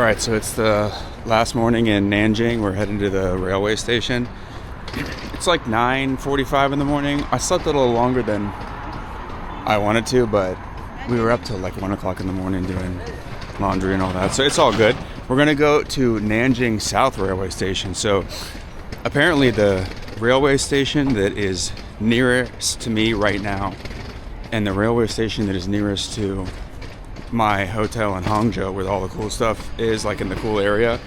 Alright, so it's the last morning in Nanjing. We're heading to the railway station. It's like 9:45 in the morning. I slept a little longer than I wanted to, but we were up till like 1 o'clock in the morning doing laundry and all that. So it's all good. We're going to go to Nanjing South Railway Station. So apparently the railway station that is nearest to me right now and the railway station that is nearest to my hotel in Hangzhou, where all the cool stuff is, like in the cool area,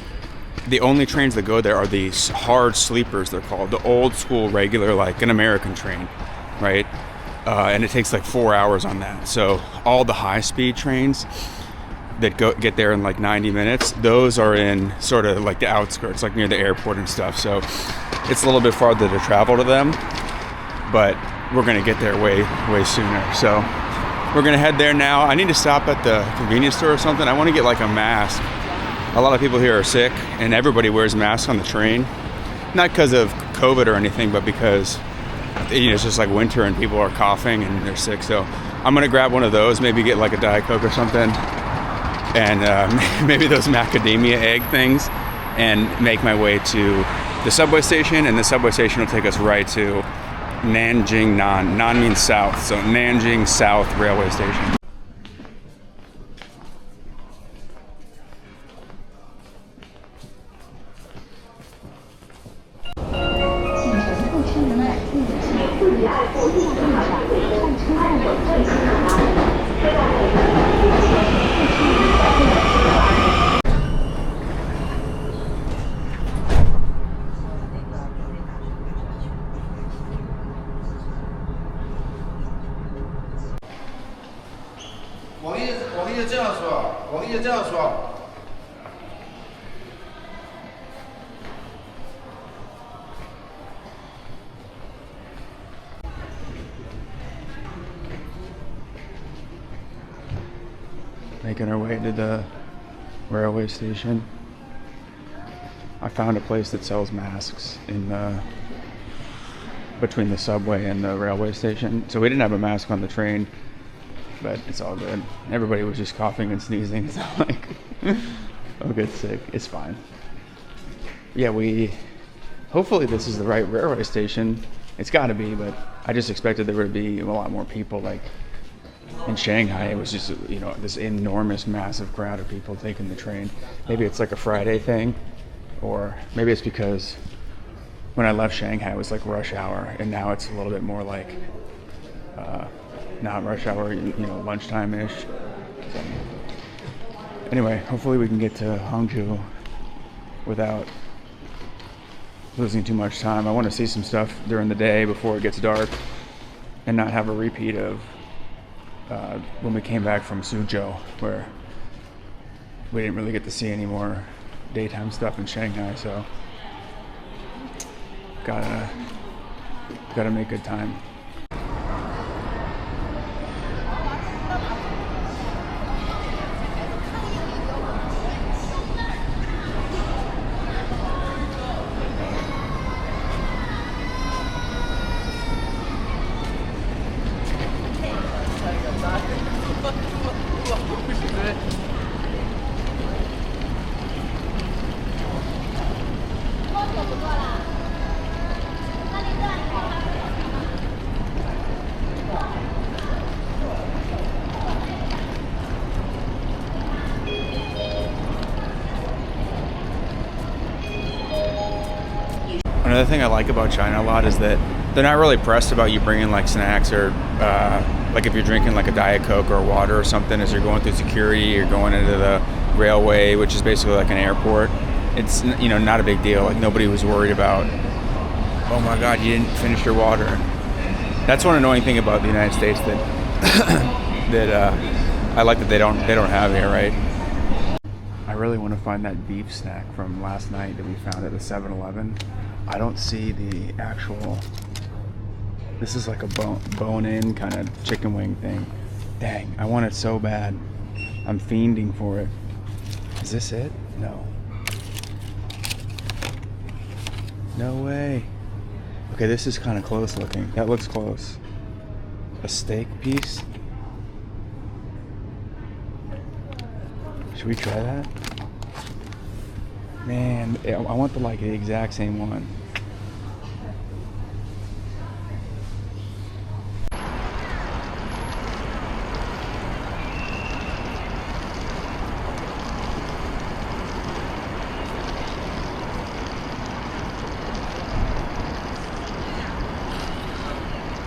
the only trains that go there are these hard sleepers, they're called, the old school regular, like an American train, right? And it takes like 4 hours on that. So all the high speed trains that get there in like 90 minutes, those are in sort of like the outskirts, like near the airport and stuff. So it's a little bit farther to travel to them, but we're gonna get there way sooner. So we're gonna head there now. I need to stop at the convenience store or something. I want to get like a mask. A lot of people here are sick, and everybody wears masks on the train. Not because of COVID or anything, but because it's just like winter and people are coughing and they're sick. So I'm gonna grab one of those, maybe get like a Diet Coke or something, and maybe those macadamia egg things, and make my way to the subway station. And the subway station will take us right to Nanjing. Nan means south, so Nanjing South Railway Station. Making our way to the railway station. I found a place that sells masks in between the subway and the railway station. So we didn't have a mask on the train, but it's all good. Everybody was just coughing and sneezing. It's not like I'll get sick. It's fine. Yeah, hopefully this is the right railway station. It's got to be, but I just expected there would be a lot more people. Like in Shanghai, it was just, this enormous, massive crowd of people taking the train. Maybe it's like a Friday thing, or maybe it's because when I left Shanghai, it was like rush hour, and now it's a little bit more like not rush hour, lunchtime-ish. So, anyway, hopefully we can get to Hangzhou without losing too much time. I want to see some stuff during the day before it gets dark, and not have a repeat of when we came back from Suzhou, where we didn't really get to see any more daytime stuff in Shanghai. So gotta make good time. Another thing I like about China a lot is that they're not really pressed about you bringing like snacks or like if you're drinking like a Diet Coke or water or something as you're going through security or going into the railway, which is basically like an airport. It's not a big deal. Like nobody was worried about, oh my God, you didn't finish your water. That's one annoying thing about the United States that I like that they don't have here, right? I really want to find that beef snack from last night that we found at the 7-Eleven. I don't see the actual, this is like a bone-in kind of chicken wing thing. Dang, I want it so bad. I'm fiending for it. Is this it? No. No way. Okay, this is kind of close looking. That looks close. A steak piece? Should we try that? Man, I want the exact same one.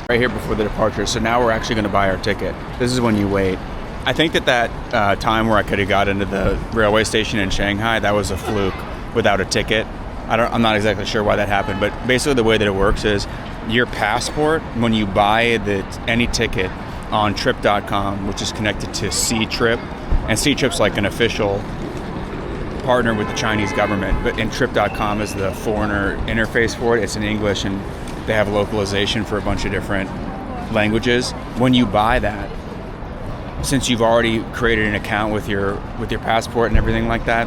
Right here before the departure, so now we're actually going to buy our ticket. This is when you wait. I think that time where I could have got into the railway station in Shanghai, that was a fluke without a ticket. I'm not exactly sure why that happened, but basically the way that it works is your passport, when you buy any ticket on trip.com, which is connected to C-Trip, and C-Trip's like an official partner with the Chinese government, and trip.com is the foreigner interface for it. It's in English, and they have localization for a bunch of different languages. When you buy that, since you've already created an account with your passport and everything like that,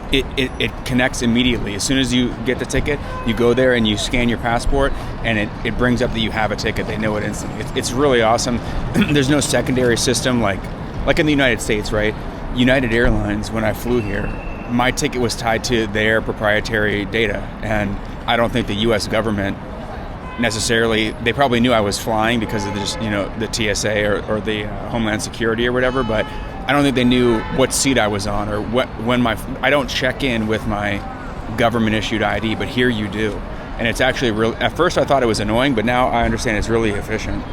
it connects immediately. As soon as you get the ticket, you go there and you scan your passport, and it brings up that you have a ticket. They know it instantly. It's really awesome. There's no secondary system like in the United States, right? United Airlines, when I flew here, my ticket was tied to their proprietary data, and I don't think the U.S. government necessarily, they probably knew I was flying because of the TSA or the Homeland Security or whatever, but I don't think they knew what seat I was on or I don't check in with my government issued ID, but here you do. And it's actually real. At first I thought it was annoying, but now I understand it's really efficient.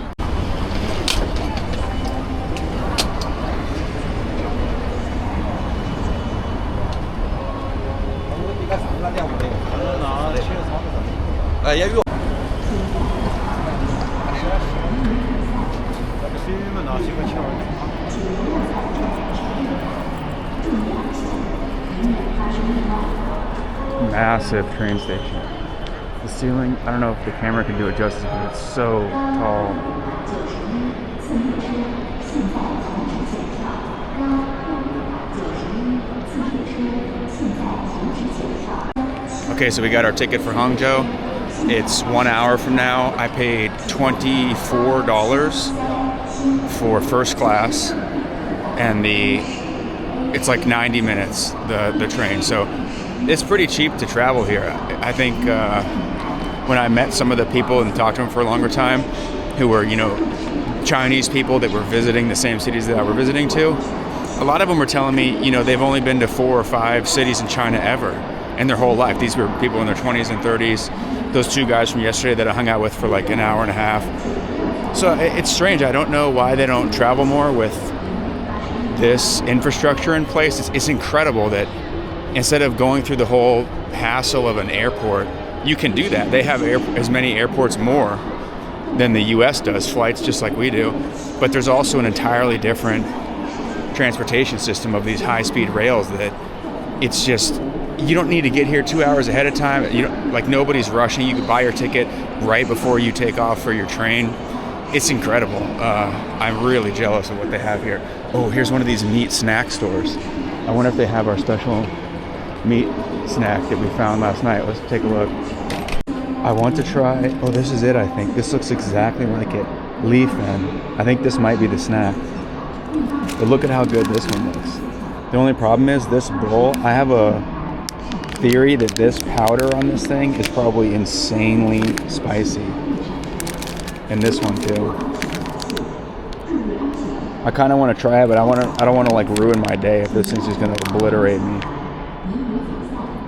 Massive train station. The ceiling, I don't know if the camera can do it justice, but it's so tall. Okay, so we got our ticket for Hangzhou. It's 1 hour from now. I paid $24 for first class, and it's like 90 minutes, the train. So it's pretty cheap to travel here. I think when I met some of the people and talked to them for a longer time, who were, Chinese people that were visiting the same cities that I were visiting to, a lot of them were telling me, they've only been to 4 or 5 cities in China ever in their whole life. These were people in their 20s and 30s. Those 2 guys from yesterday that I hung out with for like an hour and a half. So it's strange. I don't know why they don't travel more with this infrastructure in place. It's incredible that instead of going through the whole hassle of an airport, you can do that. They have as many airports more than the US does, flights just like we do. But there's also an entirely different transportation system of these high-speed rails that it's just, you don't need to get here 2 hours ahead of time. Nobody's rushing. You can buy your ticket right before you take off for your train. It's incredible. I'm really jealous of what they have here. Oh, here's one of these meat snack stores. I wonder if they have our special meat snack that we found last night. Let's take a look. I want to try, oh, this is it, I think. This looks exactly like it. Leifeng. I think this might be the snack. But look at how good this one looks. The only problem is this bowl, I have a theory that this powder on this thing is probably insanely spicy. And this one too. I kind of want to try it, but I don't want to ruin my day if this thing's just going to obliterate me.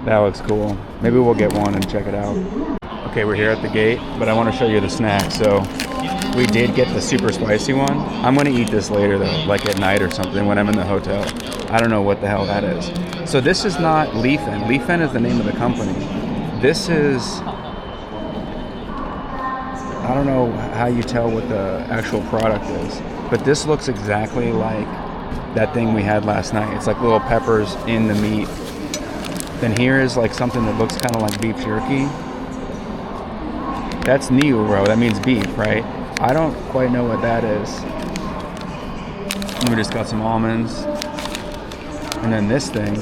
That looks cool. Maybe we'll get one and check it out. Okay, we're here at the gate, but I want to show you the snack. So we did get the super spicy one. I'm going to eat this later though, like at night or something when I'm in the hotel. I don't know what the hell that is. So this is not Leifeng. Leifeng is the name of the company. This is, I don't know how you tell what the actual product is, but this looks exactly like that thing we had last night. It's like little peppers in the meat. Then here is like something that looks kind of like beef jerky. That's Niuro, that means beef, right? I don't quite know what that is. And we just got some almonds. And then this thing.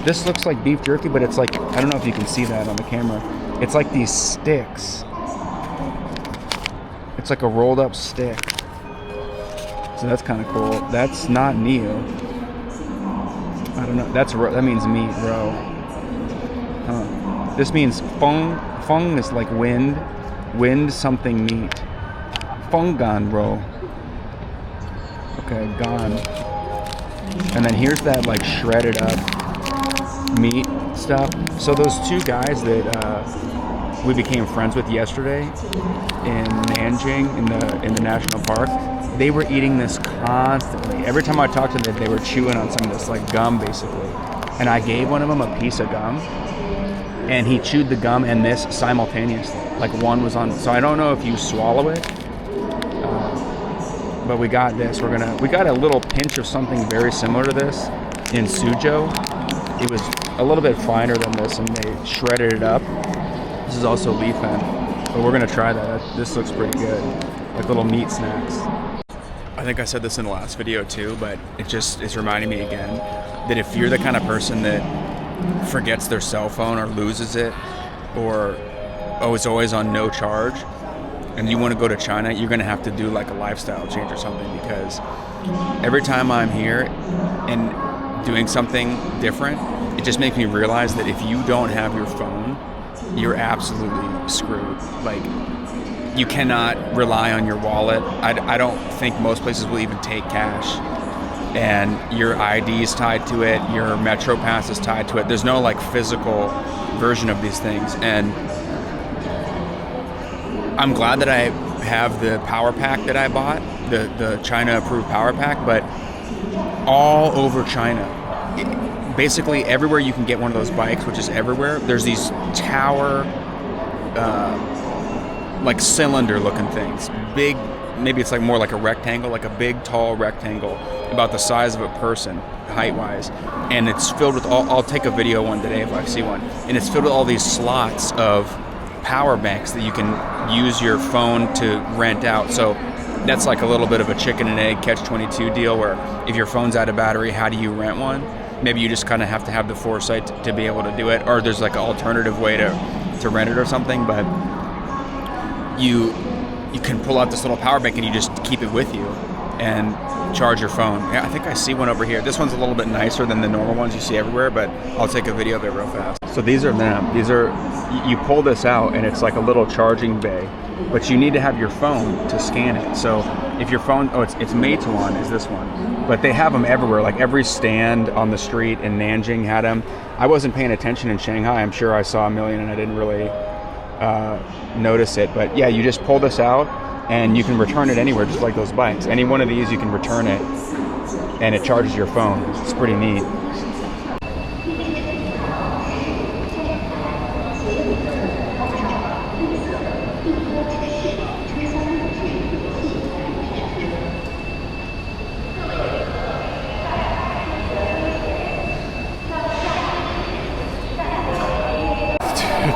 This looks like beef jerky, but it's like, I don't know if you can see that on the camera. It's like these sticks. It's like a rolled up stick. So that's kind of cool. That's not Neo. I don't know. That means meat, bro. Huh. This means feng. Feng is like wind. Wind something meat. Fenggan roll. Okay, gone. And then here's that like shredded up meat stuff. So those two guys that we became friends with yesterday in Nanjing in the national park, they were eating this constantly. Every time I talked to them, they were chewing on some of this like gum basically. And I gave one of them a piece of gum, and he chewed the gum and this simultaneously. Like one was on. So I don't know if you swallow it, but we got this. We got a little pinch of something very similar to this in Suzhou. It was a little bit finer than this, and they shredded it up. This is also Leifeng, but we're gonna try that. This looks pretty good, like little meat snacks. I think I said this in the last video too, but it's reminding me again that if you're the kind of person that forgets their cell phone or loses it, or is always on no charge, and you want to go to China, you're going to have to do like a lifestyle change or something, because every time I'm here and doing something different, it just makes me realize that if you don't have your phone, you're absolutely screwed. Like, you cannot rely on your wallet. I don't think most places will even take cash. And your ID is tied to it, your Metro Pass is tied to it. There's no like physical version of these things. And I'm glad that I have the power pack that I bought, the China approved power pack, but all over China, basically everywhere you can get one of those bikes, which is everywhere, there's these tower, like cylinder looking things, big, maybe it's like more like a rectangle, like a big tall rectangle about the size of a person height wise, and it's filled with I'll take a video one today if I see one, and it's filled with all these slots of power banks that you can use your phone to rent out. So that's like a little bit of a chicken and egg catch-22 deal, where if your phone's out of battery, how do you rent one? Maybe you just kind of have to have the foresight to be able to do it, or there's like an alternative way to rent it or something, but you can pull out this little power bank and you just keep it with you and charge your phone. Yeah, I think I see one over here. This one's a little bit nicer than the normal ones you see everywhere, but I'll take a video of it real fast. So these are them. These are, you pull this out and it's like a little charging bay, but you need to have your phone to scan it. So if your phone, it's Meituan is this one, but they have them everywhere. Like every stand on the street in Nanjing had them. I wasn't paying attention in Shanghai. I'm sure I saw a million and I didn't really notice it, but yeah, you just pull this out and you can return it anywhere, just like those bikes. Any one of these, you can return it and it charges your phone. It's pretty neat.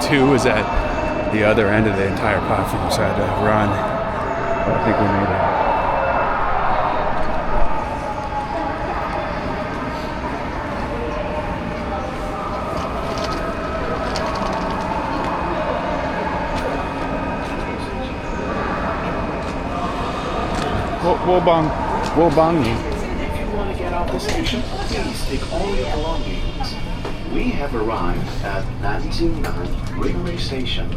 Two was at the other end of the entire platform, so I had to run. But I think we made it. We'll bong you. If you want to get off the station, please take all your belongings. We have arrived at Nanjing railway station.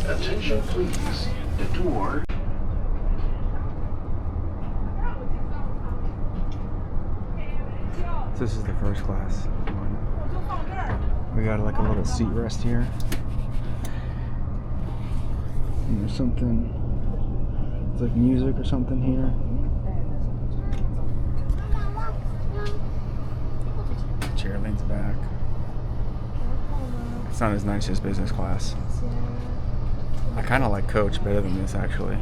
Attention please, the door. This is the first class one. We got like a little seat rest here. And there's something, it's like music or something here. Chair leans back. It's not as nice as business class. I kind of like coach better than this actually.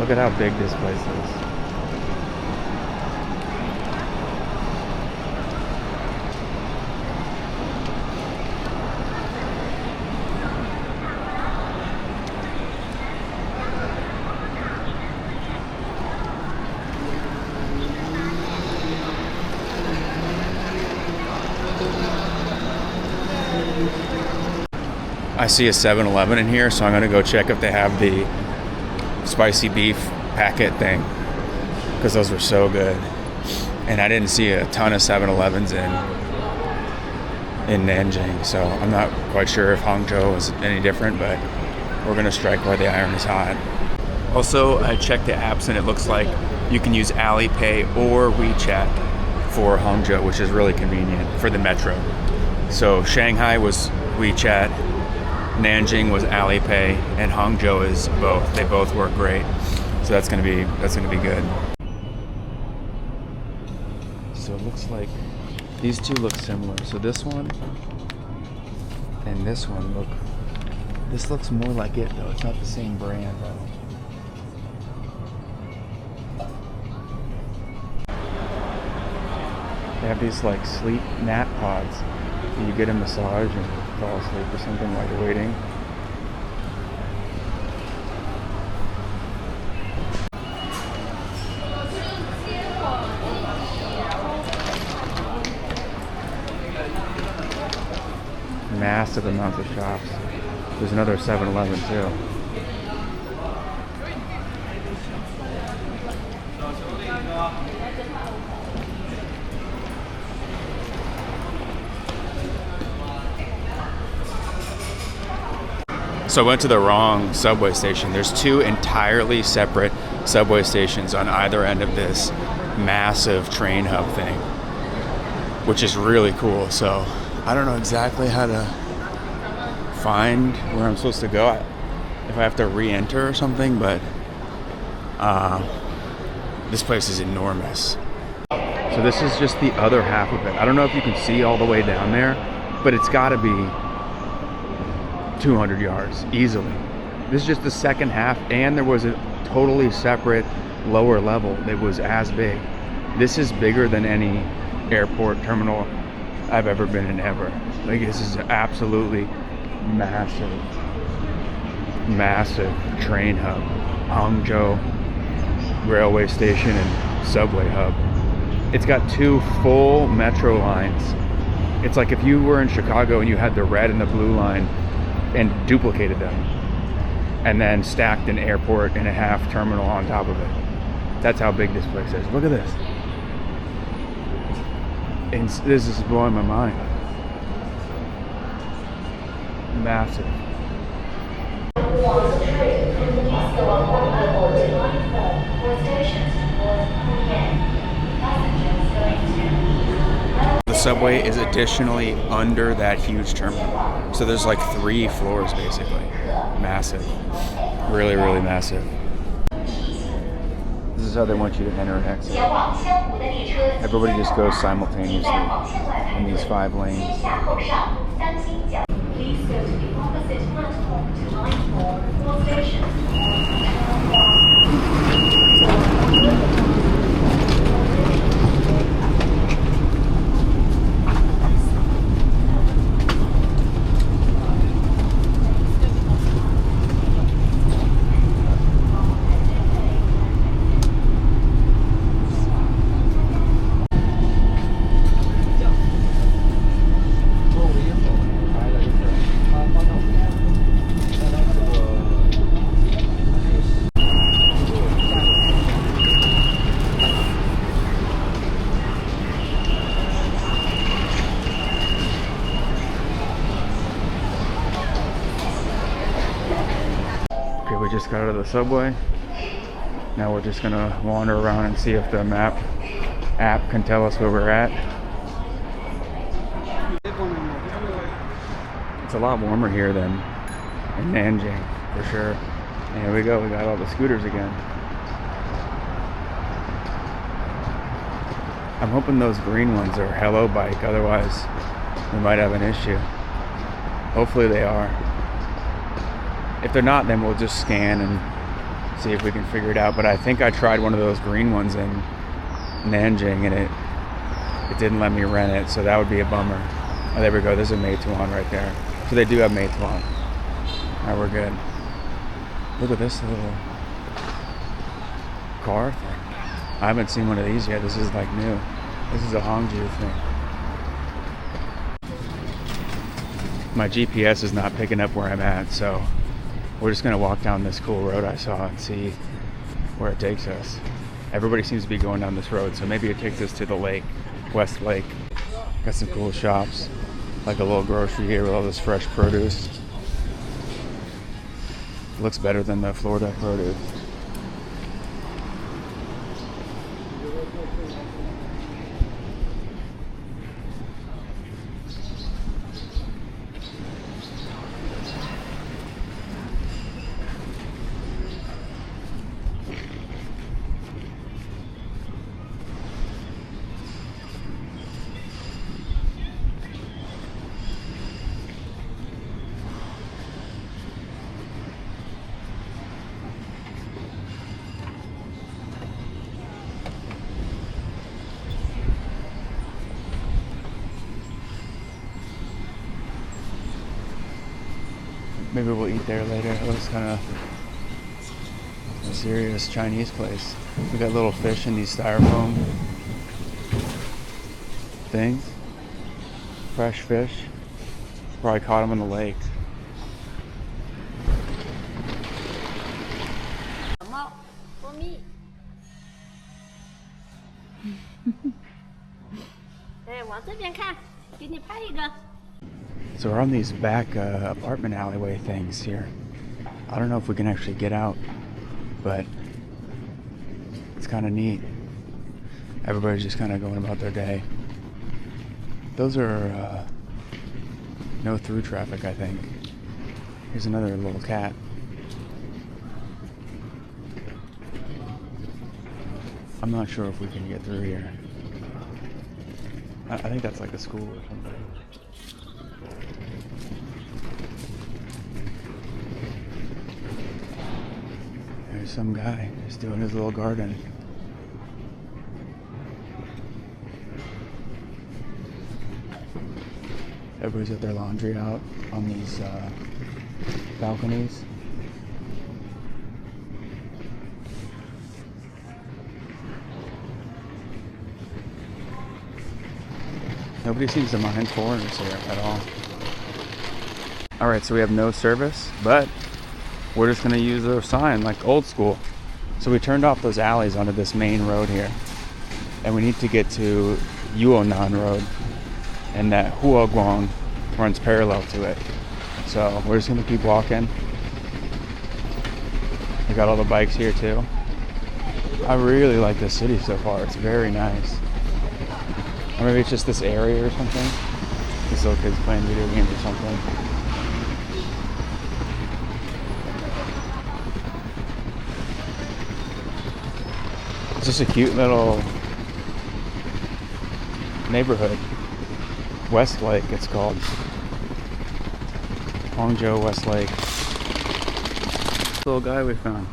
Look at how big this place is. I see a 7-Eleven in here, so I'm gonna go check if they have the spicy beef packet thing, because those were so good. And I didn't see a ton of 7-Elevens in Nanjing, so I'm not quite sure if Hangzhou is any different, but we're gonna strike while the iron is hot. Also, I checked the apps and it looks like you can use Alipay or WeChat for Hangzhou, which is really convenient for the metro. So Shanghai was WeChat, Nanjing was Alipay, and Hangzhou is both. They both work great, so that's gonna be good. So it looks like these two look similar. So this one and this one look. This looks more like it though. It's not the same brand though. They have these like sleep nap pods. You get a massage and fall asleep or something while you're waiting. Massive amounts of shops. There's another 7-Eleven too. So I went to the wrong subway station. There's two entirely separate subway stations on either end of this massive train hub thing, which is really cool. So I don't know exactly how to find where I'm supposed to go, if I have to re-enter or something, but this place is enormous. So this is just the other half of it. I don't know if you can see all the way down there, but it's got to be 200 yards easily. This is just the second half, and there was a totally separate lower level that was as big. This is bigger than any airport terminal I've ever been in ever. Like, this is absolutely massive train hub. Hangzhou railway station and subway hub. It's got two full metro lines. It's like if you were in Chicago and you had the red and the blue line and duplicated them and then stacked an airport and a half terminal on top of it. That's how big this place is. Look at this. And this is blowing my mind. Massive. The subway is additionally under that huge terminal. So there's like 3 floors basically. Massive. Really, really massive. This is how they want you to enter and exit. Everybody just goes simultaneously in these 5 lanes. Please go to the opposite platform to line 4 stations. We just got out of the subway. Now we're just gonna wander around and see if the map app can tell us where we're at. It's a lot warmer here than in Nanjing, for sure. And here we go, we got all the scooters again. I'm hoping those green ones are Hello Bike, otherwise we might have an issue. Hopefully they are. If they're not, then we'll just scan and see if we can figure it out. But I think I tried one of those green ones in Nanjing and it didn't let me rent it, so that would be a bummer. Oh, there we go. There's a Meituan right there. So they do have Meituan. All right, we're good. Look at this little car thing. I haven't seen one of these yet. This is like new. This is a Hangzhou thing. My GPS is not picking up where I'm at, so we're just gonna walk down this cool road I saw and see where it takes us. Everybody seems to be going down this road, so maybe it takes us to the lake, West Lake. Got some cool shops, like a little grocery here with all this fresh produce. Looks better than the Florida produce. Maybe we'll eat there later. It looks kind of a serious Chinese place. We got little fish in these styrofoam things. Fresh fish. Probably caught them in the lake. For me. So we're on these back apartment alleyway things here. I don't know if we can actually get out, but it's kind of neat. Everybody's just kind of going about their day. Those are no through traffic, I think. Here's another little cat. I'm not sure if we can get through here. I think that's like a school or something. There's some guy just doing his little garden. Everybody's got their laundry out on these balconies. Nobody seems to mind foreigners here at all. Alright, so we have no service, but we're just gonna use their sign like old school. So we turned off those alleys onto this main road here. And we need to get to Yuonan Road. And that Huaguang runs parallel to it. So we're just gonna keep walking. We got all the bikes here too. I really like this city so far. It's very nice. Or maybe it's just this area or something. These little kids playing video games or something. It's just a cute little neighborhood. West Lake, it's called. Hangzhou West Lake. This little guy we found.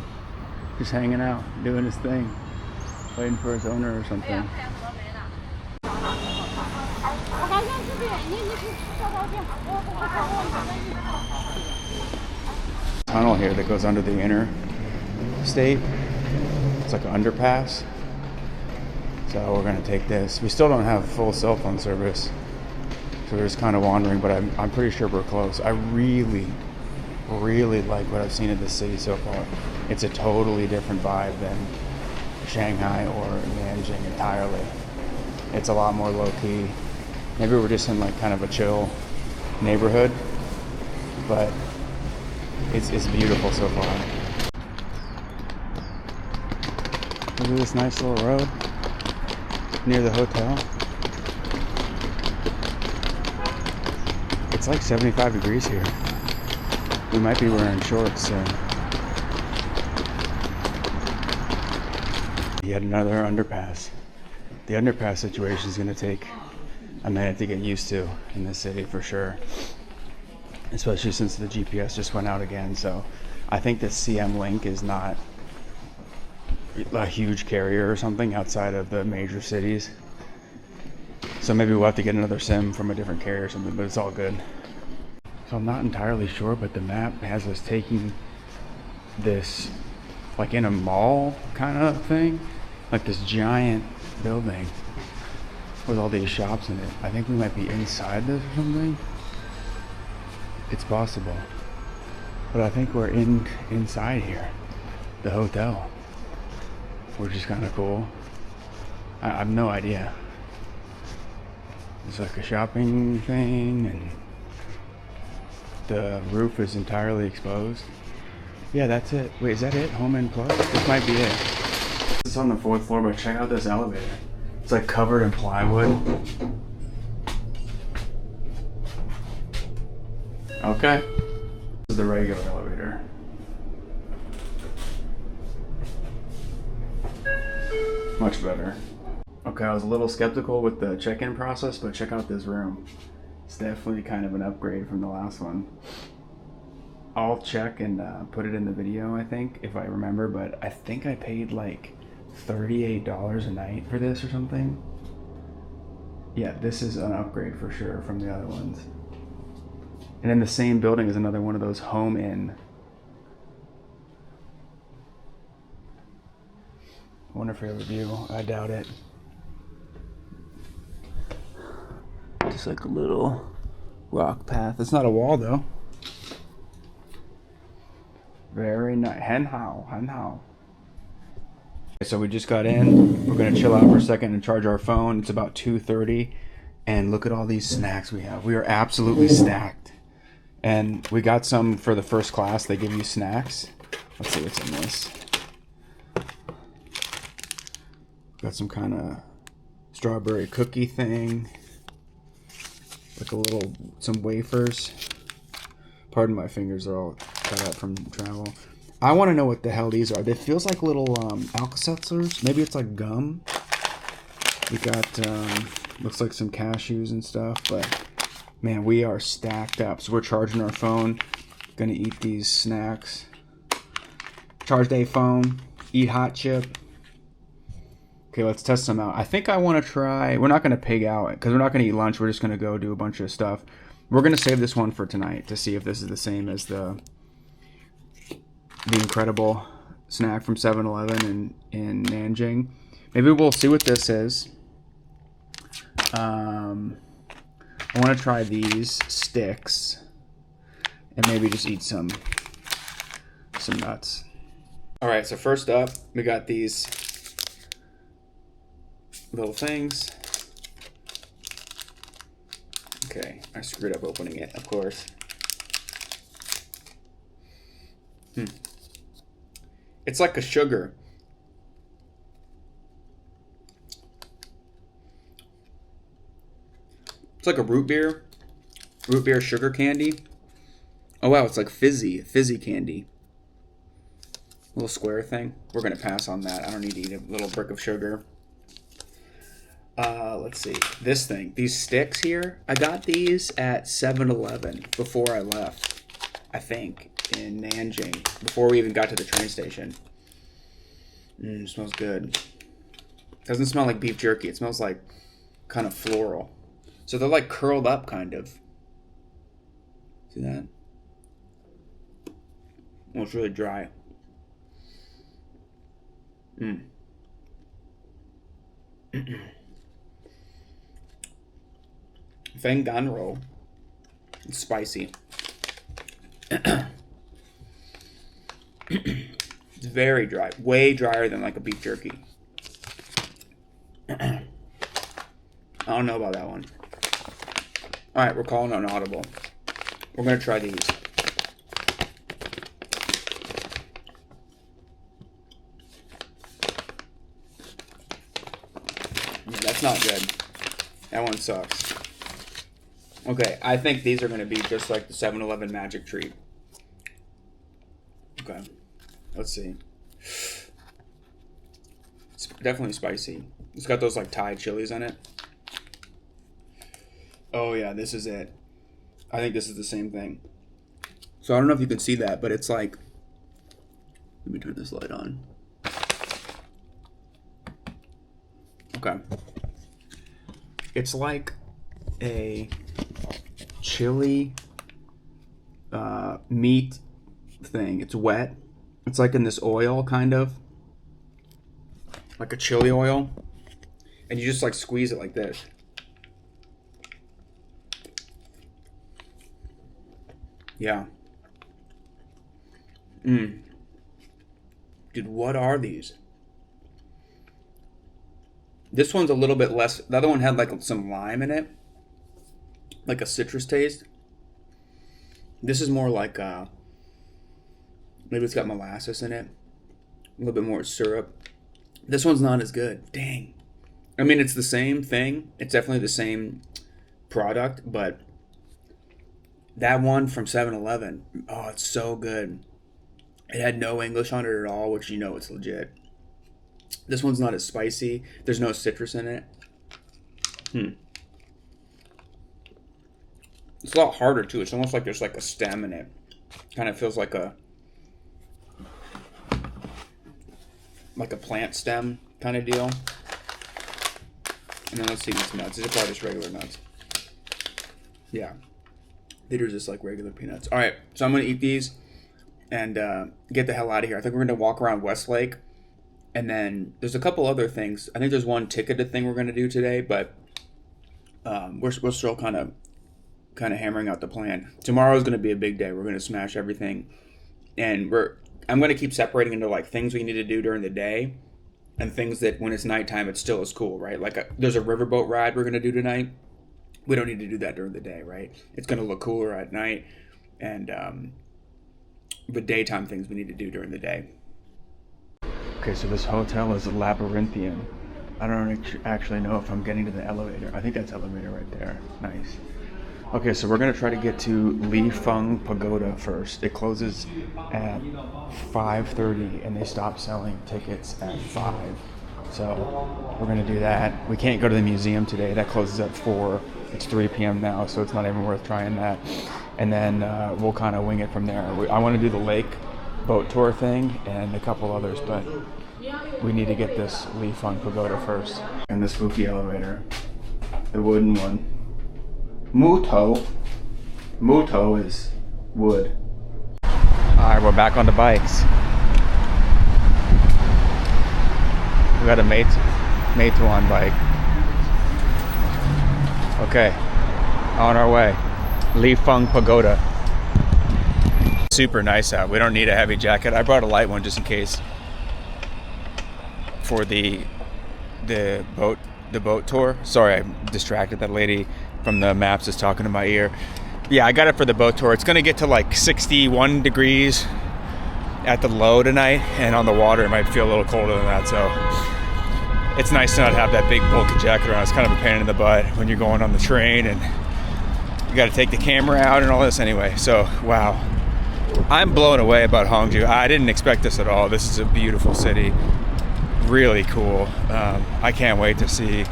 Just hanging out, doing his thing. Waiting for his owner or something. Tunnel here that goes under the interstate. It's like an underpass. So we're gonna take this. We still don't have full cell phone service, so we're just kind of wandering. But I'm pretty sure we're close. I really like what I've seen in this city so far. It's a totally different vibe than Shanghai or Nanjing entirely. It's a lot more low key. Maybe we're just in like kind of a chill neighborhood, but it's beautiful so far. Look at this nice little road near the hotel. It's like 75 degrees here. We might be wearing shorts soon. Yet another underpass. The underpass situation is going to take a minute to get used to in this city for sure. Especially since the GPS just went out again. So I think the CM link is not a huge carrier or something outside of the major cities. So maybe we'll have to get another SIM from a different carrier or something, but it's all good. So I'm not entirely sure, but the map has us taking this like in a mall kind of thing, like this giant building with all these shops in it. I think we might be inside this or something. It's possible, but I think we're inside here, the hotel, which is kind of cool. I have no idea. It's like a shopping thing, and the roof is entirely exposed. Yeah, that's it. Wait, is that it? Home End Plus? This might be it. It's on the 4th floor, but check out this elevator. It's like covered in plywood. Okay. This is the regular elevator. Much better. Okay, I was a little skeptical with the check-in process, but check out this room. It's definitely kind of an upgrade from the last one. I'll check and put it in the video, I think, if I remember, but I think I paid like $38 a night for this or something. Yeah, this is an upgrade for sure from the other ones. And in the same building is another one of those Home Inn. I wonder if we have a view. I doubt it. Just like a little rock path. It's not a wall though. Very nice. Hangzhou. So we just got in. We're gonna chill out for a second and charge our phone. It's about 2:30, and look at all these snacks we have. We are absolutely stacked, and we got some for the first class. They give you snacks. Let's see what's in this. Got some kind of strawberry cookie thing, like some wafers. Pardon my fingers, they're all cut out from travel. I want to know what the hell these are. It feels like little Alka-Seltzers. Maybe it's like gum. We got, looks like some cashews and stuff, but man, we are stacked up. So we're charging our phone, gonna eat these snacks. Charge a phone, eat hot chip. Okay, let's test them out. I think I want to try, we're not gonna pig out because we're not gonna eat lunch. We're just gonna go do a bunch of stuff. We're gonna save this one for tonight to see if this is the same as the incredible snack from 7-Eleven in Nanjing. Maybe we'll see what this is. I want to try these sticks and maybe just eat some nuts. All right, so first up, we got these little things. Okay, I screwed up opening it, of course. It's like a sugar. It's like a root beer sugar candy. Oh wow, it's like fizzy candy. Little square thing. We're gonna pass on that. I don't need to eat a little brick of sugar. Let's see. This thing. These sticks here. I got these at 7-Eleven before I left. I think. In Nanjing. Before we even got to the train station. Smells good. Doesn't smell like beef jerky. It smells like kind of floral. So they're like curled up kind of. See that? Well, it's really dry. Feng gan roll. It's spicy. It's very dry. Way drier than like a beef jerky. I don't know about that one. Alright, we're calling an audible. We're going to try these. Yeah, that's not good. That one sucks. Okay, I think these are going to be just like the 7-Eleven Magic Treat. Okay, let's see. It's definitely spicy. It's got those like Thai chilies on it. Oh yeah, this is it. I think this is the same thing. So I don't know if you can see that, but it's like... Let me turn this light on. Okay. It's like a chili meat thing. It's wet. It's like in this oil, kind of. Like a chili oil. And you just like squeeze it like this. Yeah. Dude, what are these? This one's a little bit less. The other one had like some lime in it. Like a citrus taste. This is more like, maybe it's got molasses in it. A little bit more syrup. This one's not as good. Dang. I mean, it's the same thing. It's definitely the same product, but that one from 7-Eleven, oh, it's so good. It had no English on it at all, which you know it's legit. This one's not as spicy. There's no citrus in it. It's a lot harder, too. It's almost like there's like a stem in it. Kind of feels like a plant stem kind of deal. And then let's see these nuts. These are probably just regular nuts. Yeah. These are just like regular peanuts. All right, so I'm going to eat these and get the hell out of here. I think we're going to walk around Westlake. And then there's a couple other things. I think there's one ticketed thing we're going to do today, but we're still kind of hammering out the plan. Tomorrow is going to be a big day. We're going to smash everything. And I'm going to keep separating into like things we need to do during the day and things that when it's nighttime, it still is cool, right? Like there's a riverboat ride we're going to do tonight. We don't need to do that during the day, right? It's going to look cooler at night. And the daytime things we need to do during the day. Okay, so this hotel is labyrinthian. I don't actually know if I'm getting to the elevator. I think that's elevator right there. Nice. Okay, so we're going to try to get to Leifeng Pagoda first. It closes at 5:30 and they stop selling tickets at 5. So we're going to do that. We can't go to the museum today. That closes at 4. It's 3 p.m. now, so it's not even worth trying that. And then we'll kind of wing it from there. I want to do the lake boat tour thing and a couple others, but we need to get this Leifeng Pagoda first. And the spooky elevator, the wooden one. Muto is wood. Alright, we're back on the bikes. We got a Meituan bike. Okay, on our way. Leifeng Pagoda. Super nice out. We don't need a heavy jacket. I brought a light one just in case for the boat tour. Sorry, I distracted. That lady from the maps is talking to my ear. Yeah, I got it for the boat tour. It's going to get to like 61 degrees at the low tonight, and on the water it might feel a little colder than that, so it's nice to not have that big bulky jacket around. It's kind of a pain in the butt when you're going on the train and you got to take the camera out and all this anyway. So, wow. I'm blown away about Hangzhou. I didn't expect this at all. This is a beautiful city. Really cool. I can't wait to see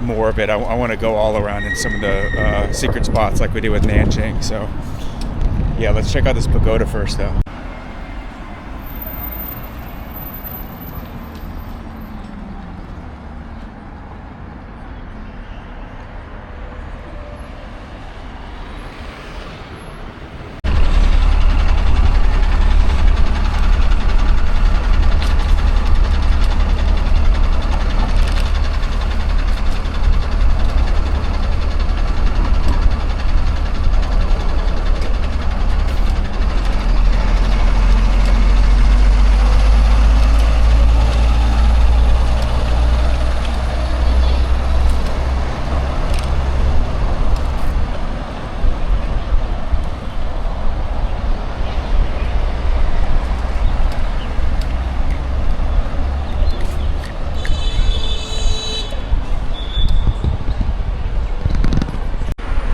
more of it. I want to go all around in some of the secret spots like we did with Nanjing. So, yeah, let's check out this pagoda first, though.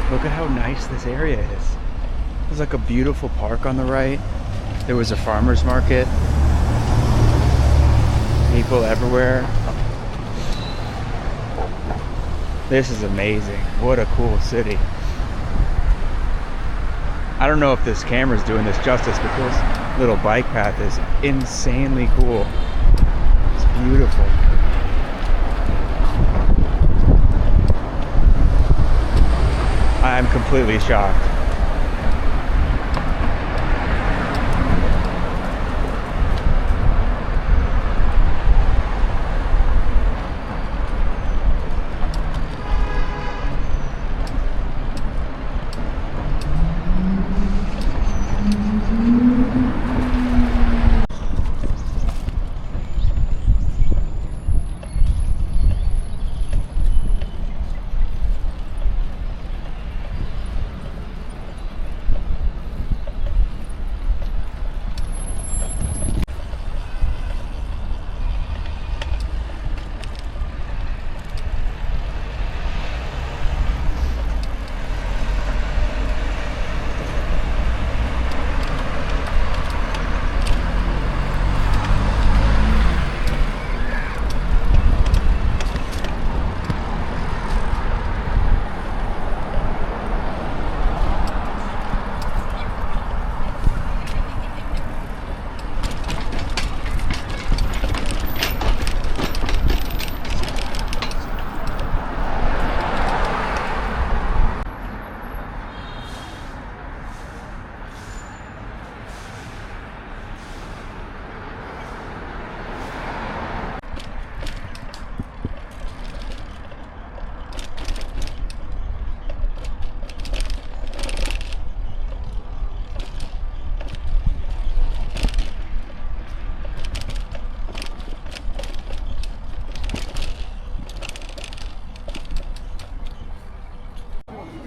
Look at how nice this area is. There's like a beautiful park on the right. There was a farmer's market. People everywhere. This is amazing. What a cool city. I don't know if this camera's doing this justice, but this little bike path is insanely cool. It's beautiful. I'm completely shocked.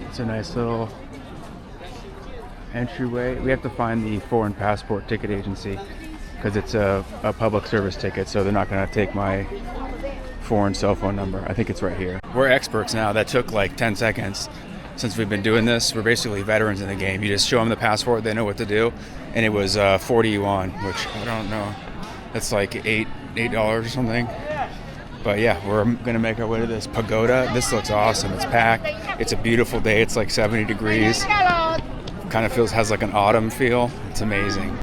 It's a nice little entryway. We have to find the foreign passport ticket agency because it's a public service ticket, so they're not going to take my foreign cell phone number. I think it's right here. We're experts now. That took like 10 seconds since we've been doing this. We're basically veterans in the game. You just show them the passport, they know what to do. And it was 40 yuan, which I don't know. That's like $8 or something. But yeah, we're gonna make our way to this pagoda. This looks awesome. It's packed. It's a beautiful day. It's like 70 degrees. Kind of has like an autumn feel. It's amazing.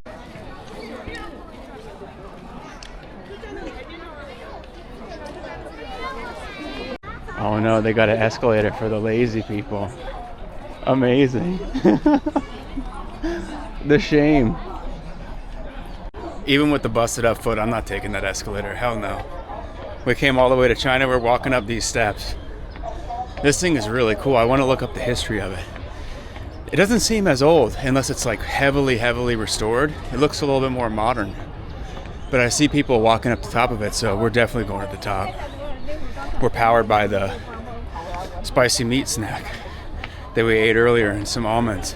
Oh no, they got an escalator for the lazy people. Amazing. The shame. Even with the busted up foot, I'm not taking that escalator. Hell no. We came all the way to China. We're walking up these steps. This thing is really cool. I want to look up the history of it. It doesn't seem as old unless it's like heavily restored. It looks a little bit more modern. But I see people walking up the top of it, so we're definitely going to the top. We're powered by the spicy meat snack that we ate earlier and some almonds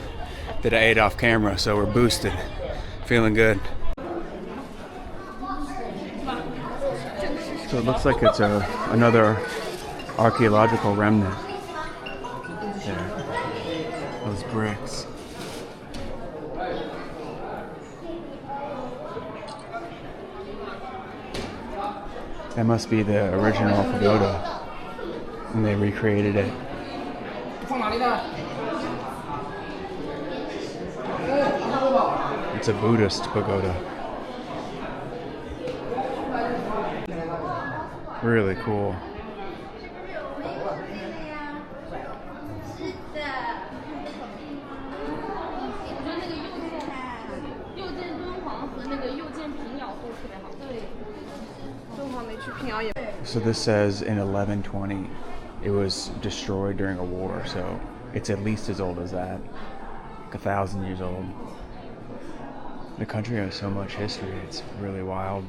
that I ate off camera, so we're boosted. Feeling good. So it looks like it's another archaeological remnant. There. Those bricks. That must be the original pagoda, and they recreated it. It's a Buddhist pagoda. Really cool. So this says in 1120 it was destroyed during a war, so it's at least as old as that, like 1,000 years old. The country has so much history, it's really wild.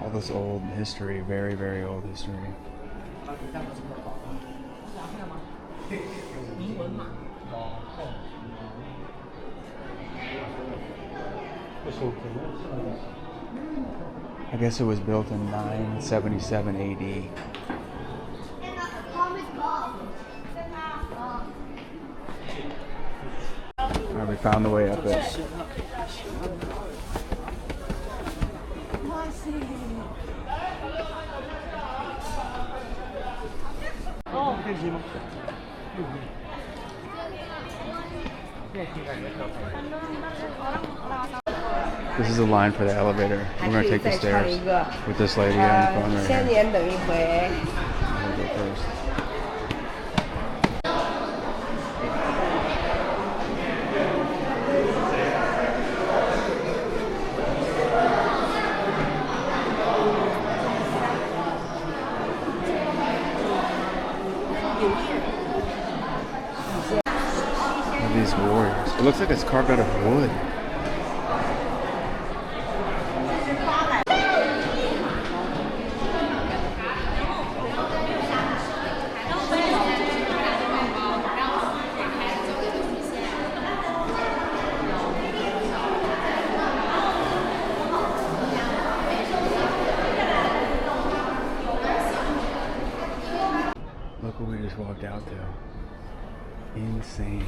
All this old history, very old history. I guess it was built in 977 AD. Alright, we found the way up it. This is a line for the elevator. We're going to take the stairs with this lady on the phone right here. I'm going to go first. It looks like it's carved out of wood. Look what we just walked out to. Insane.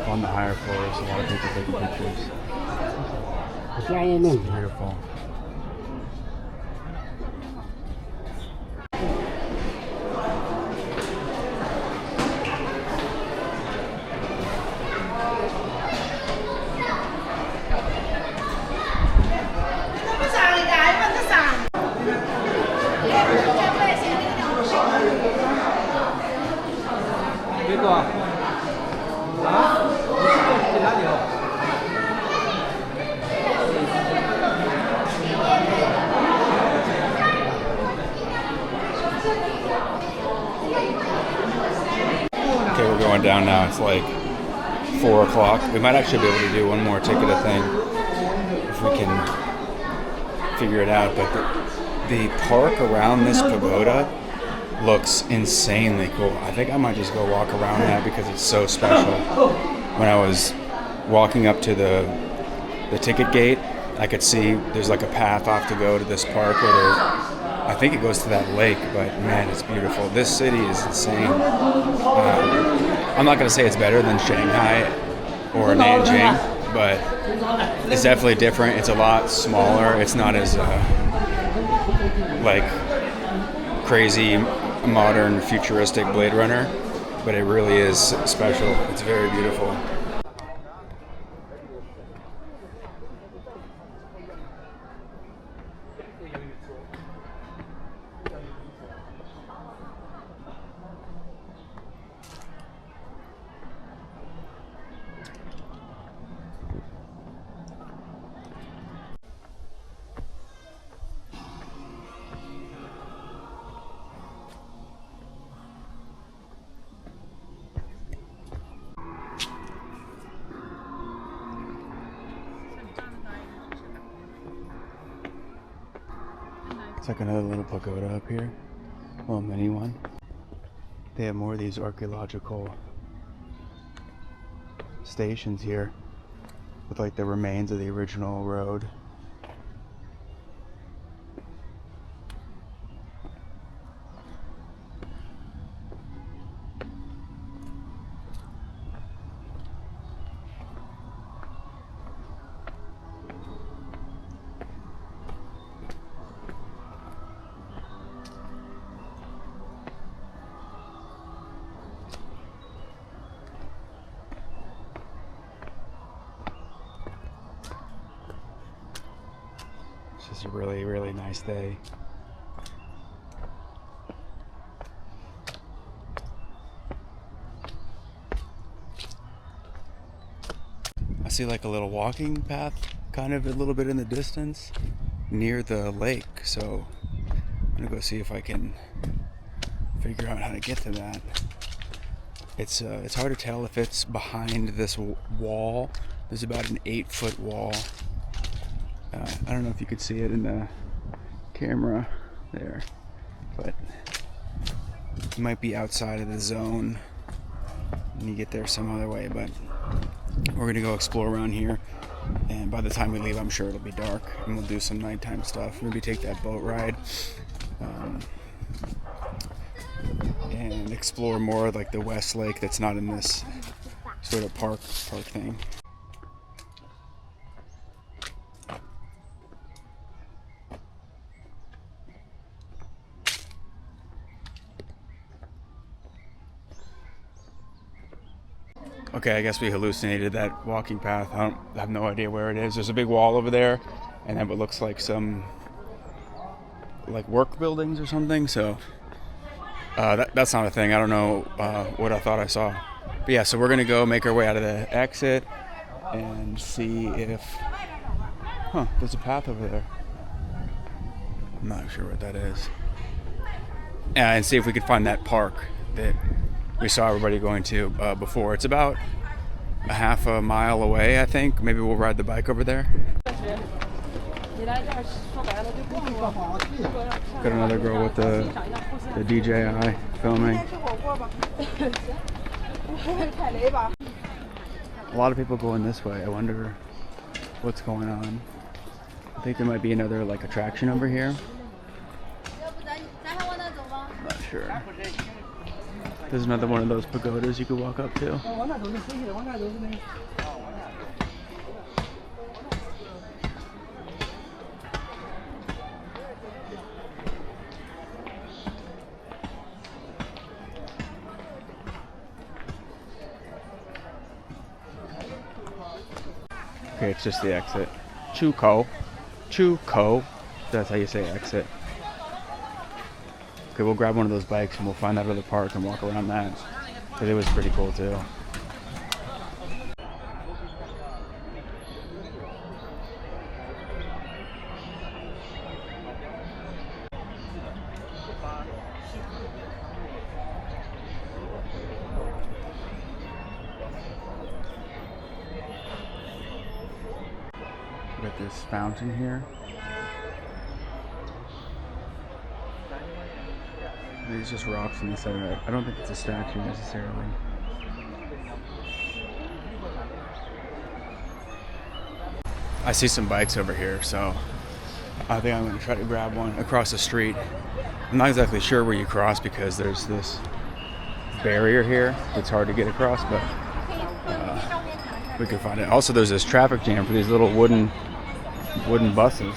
On the higher floors, a lot of people taking pictures. It's beautiful. Okay, we're going down now. It's like 4 o'clock. We might actually be able to do one more ticket a thing if we can figure it out. But the park around this pagoda looks insanely cool. I think I might just go walk around that because it's so special. When I was walking up to the ticket gate, I could see there's like a path off to go to this park where I think it goes to that lake, but man, it's beautiful. This city is insane. I'm not going to say it's better than Shanghai or Nanjing, but it's definitely different. It's a lot smaller. It's not as like crazy, modern, futuristic Blade Runner, but it really is special. It's very beautiful. It's like another little pagoda up here, a little mini one. They have more of these archaeological stations here with like the remains of the original road. It's just a really, really nice day. I see like a little walking path kind of a little bit in the distance near the lake, so I'm gonna go see if I can figure out how to get to that. It's hard to tell if it's behind this wall. There's about an 8-foot wall. I don't know if you could see it in the camera there, but it might be outside of the zone and you get there some other way, but we're gonna go explore around here, and by the time we leave I'm sure it'll be dark and we'll do some nighttime stuff, maybe take that boat ride. and explore more like the West Lake that's not in this sort of park thing. Okay, I guess we hallucinated that walking path. I have no idea where it is. There's a big wall over there, and then what looks like some like work buildings or something. So that's not a thing. I don't know what I thought I saw. But yeah, so we're gonna go make our way out of the exit and see if there's a path over there. I'm not sure what that is. And see if we could find that park that we saw everybody going to before. It's about a half a mile away, I think. Maybe we'll ride the bike over there. Got another girl with the DJI filming. A lot of people going this way. I wonder what's going on. I think there might be another like attraction over here. Not sure. There's another one of those pagodas you could walk up to. Okay, it's just the exit. Chuko. That's how you say exit. Okay, we'll grab one of those bikes and we'll find that other park and walk around that. Because it was pretty cool too. We got this fountain here. These just rocks on the side of it. I don't think it's a statue necessarily. I see some bikes over here, so I think I'm going to try to grab one across the street. I'm not exactly sure where you cross because there's this barrier here. It's hard to get across, but we can find it. Also, there's this traffic jam for these little wooden buses.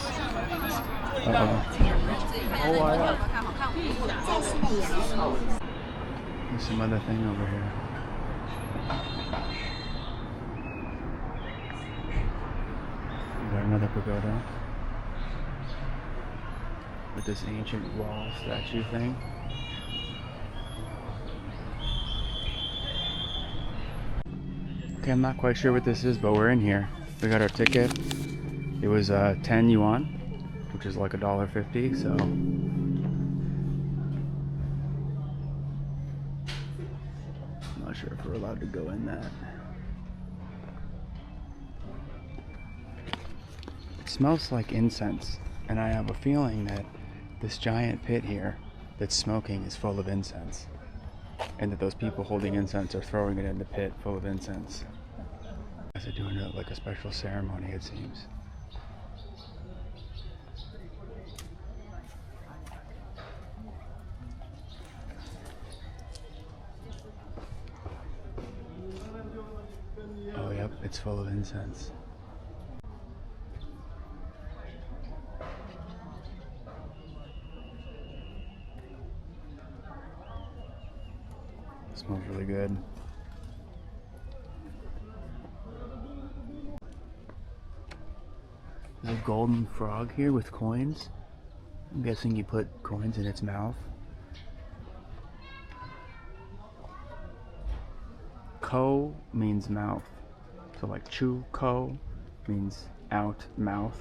There's some other thing over here. We got another pagoda with this ancient wall statue thing. Okay, I'm not quite sure what this is, but we're in here. We got our ticket. It was 10 yuan, which is like $1.50, so not sure if we're allowed to go in that. It smells like incense, and I have a feeling that this giant pit here that's smoking is full of incense, and that those people holding incense are throwing it in the pit full of incense. As they're doing it like a special ceremony, it seems. Oh, yep, it's full of incense. It smells really good. There's a golden frog here with coins. I'm guessing you put coins in its mouth. Ko means mouth. So like chu ko means out, mouth,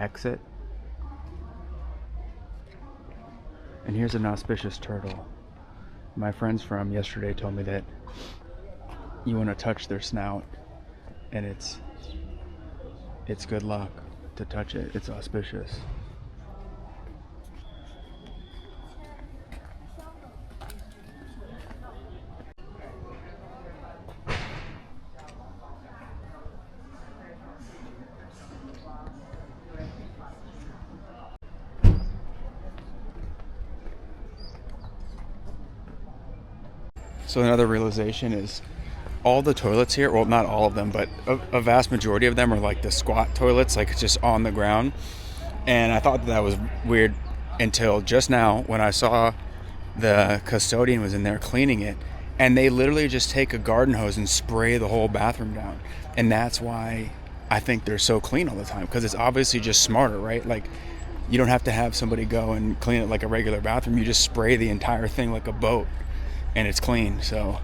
exit. And here's an auspicious turtle. My friends from yesterday told me that you want to touch their snout and it's good luck to touch it. It's auspicious. So another realization is all the toilets here, well, not all of them, but a vast majority of them are like the squat toilets, like just on the ground. And I thought that was weird until just now when I saw the custodian was in there cleaning it, and they literally just take a garden hose and spray the whole bathroom down. And that's why I think they're so clean all the time, because it's obviously just smarter, right? Like, you don't have to have somebody go and clean it like a regular bathroom. You just spray the entire thing like a boat and it's clean. So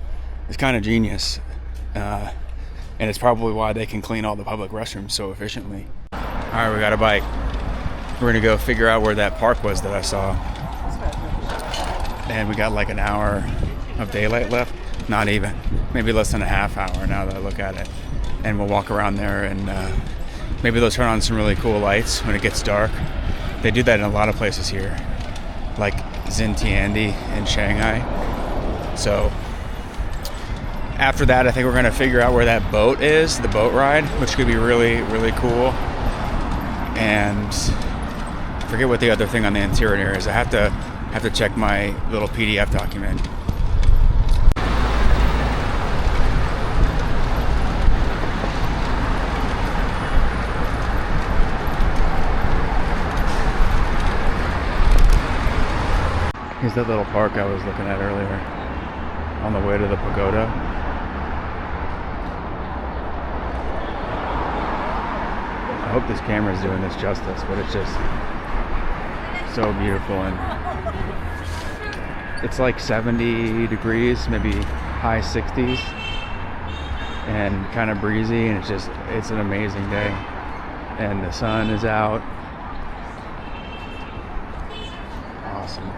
it's kind of genius. And it's probably why they can clean all the public restrooms so efficiently. All right, we got a bike. We're gonna go figure out where that park was that I saw. And we got like an hour of daylight left. Not even. Maybe less than a half hour now that I look at it. And we'll walk around there, and maybe they'll turn on some really cool lights when it gets dark. They do that in a lot of places here, like Xintiandi in Shanghai. So after that, I think we're gonna figure out where that boat is, the boat ride, which could be really, really cool. And I forget what the other thing on the interior is. I have to check my little PDF document. Here's that little park I was looking at earlier on the way to the pagoda. I hope this camera is doing this justice, but it's just so beautiful. And it's like 70 degrees, maybe high 60s, and kind of breezy, and it's an amazing day. And the sun is out. Awesome.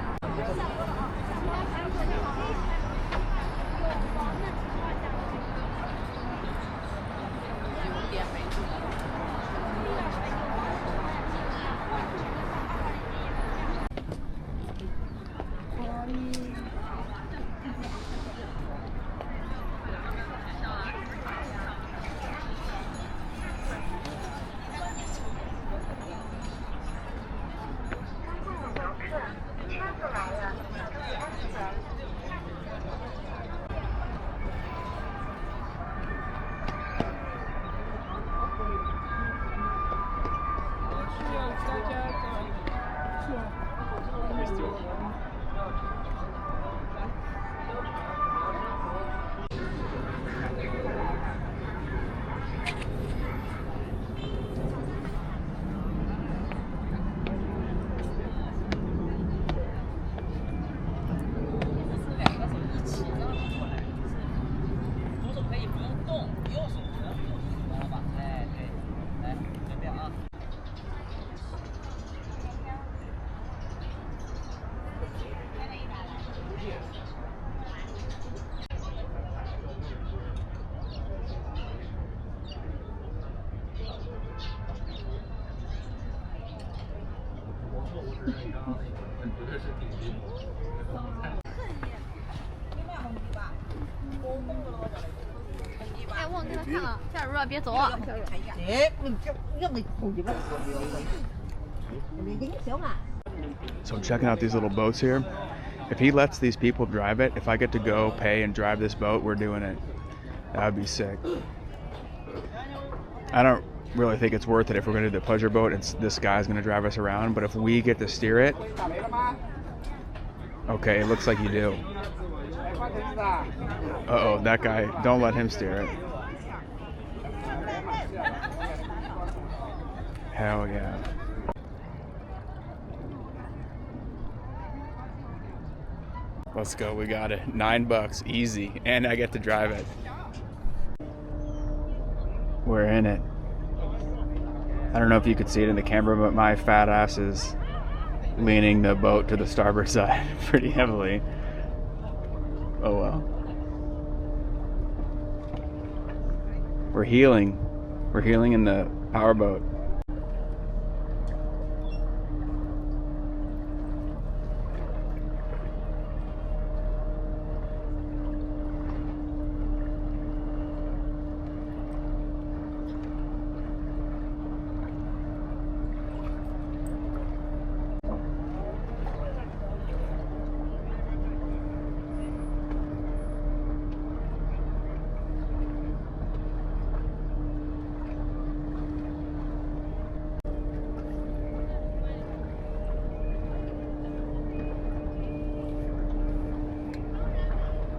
So checking out these little boats here. If he lets these people drive it, if I get to go pay and drive this boat, we're doing it. That would be sick. I don't really think it's worth it if we're going to do the pleasure boat. This guy's going to drive us around, but if we get to steer it, okay, it looks like you do. Uh-oh, that guy, don't let him steer it. Hell yeah. Let's go, we got it. $9, easy, and I get to drive it. We're in it. I don't know if you could see it in the camera, but my fat ass is leaning the boat to the starboard side pretty heavily. Oh well. We're healing. We're healing in the powerboat.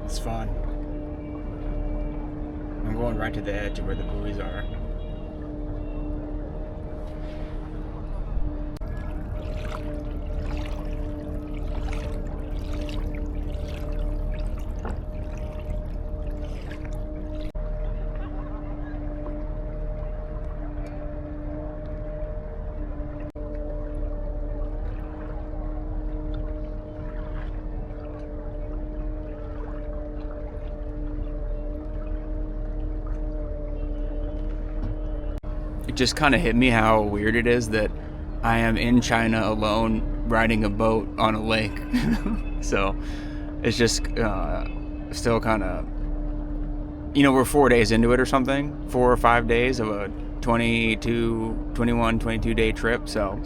It's fun. I'm going right to the edge of where the buoys are. It just kind of hit me how weird it is that I am in China alone riding a boat on a lake. So it's just still kind of, we're 4 days into it or something, 4 or 5 days of a 22 day trip. So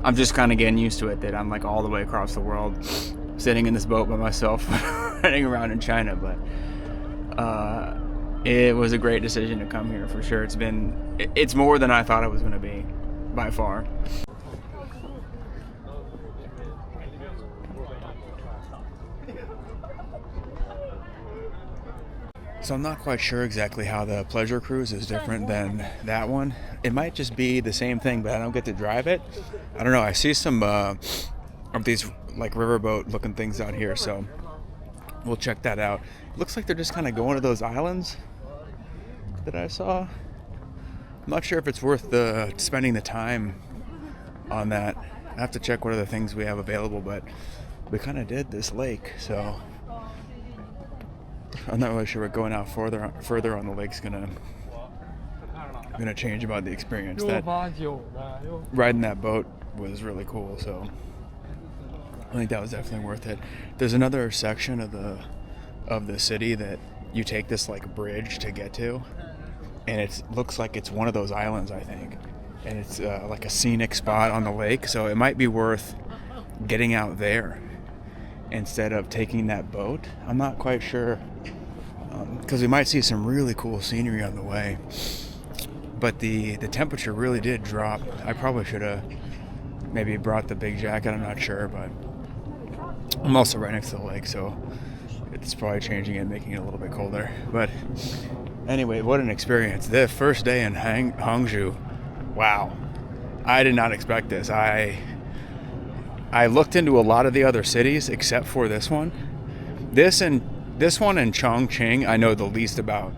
I'm just kind of getting used to it, that I'm like all the way across the world sitting in this boat by myself riding around in China. But it was a great decision to come here for sure. It's more than I thought it was going to be, by far. So I'm not quite sure exactly how the pleasure cruise is different than that one. It might just be the same thing, but I don't get to drive it. I don't know. I see some of these like riverboat looking things out here, so we'll check that out. It looks like they're just kind of going to those islands that I saw. I'm not sure if it's worth spending the time on that. I have to check what other things we have available, but we kind of did this lake, so I'm not really sure what going out further on the lake's gonna change about the experience. That riding that boat was really cool, so I think that was definitely worth it. There's another section of the city that you take this like bridge to get to, and it looks like it's one of those islands, I think, and it's like a scenic spot on the lake, so it might be worth getting out there instead of taking that boat. I'm not quite sure, because we might see some really cool scenery on the way, but the temperature really did drop. I probably should have maybe brought the big jacket, I'm not sure, but I'm also right next to the lake, so it's probably changing it, making it a little bit colder. But anyway, what an experience. The first day in Hangzhou, wow. I did not expect this. I looked into a lot of the other cities except for this one. This one and Chongqing I know the least about.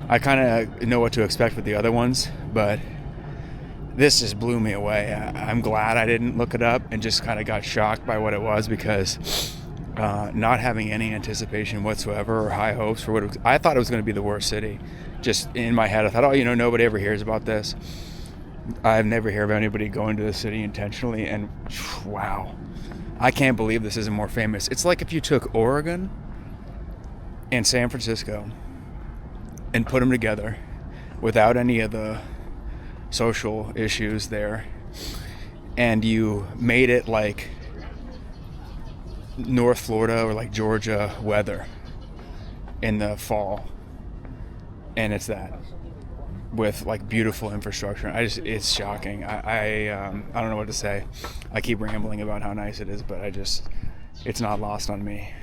I kind of know what to expect with the other ones, but this just blew me away. I'm glad I didn't look it up and just kind of got shocked by what it was, because not having any anticipation whatsoever or high hopes for what it was. I thought it was going to be the worst city. Just in my head, I thought, nobody ever hears about this. I've never heard of anybody going to the city intentionally, and wow, I can't believe this isn't more famous. It's like if you took Oregon and San Francisco and put them together without any of the social issues there, and you made it like North Florida or like Georgia weather in the fall, and it's that with like beautiful infrastructure. It's shocking. I don't know what to say. I keep rambling about how nice it is, but it's not lost on me.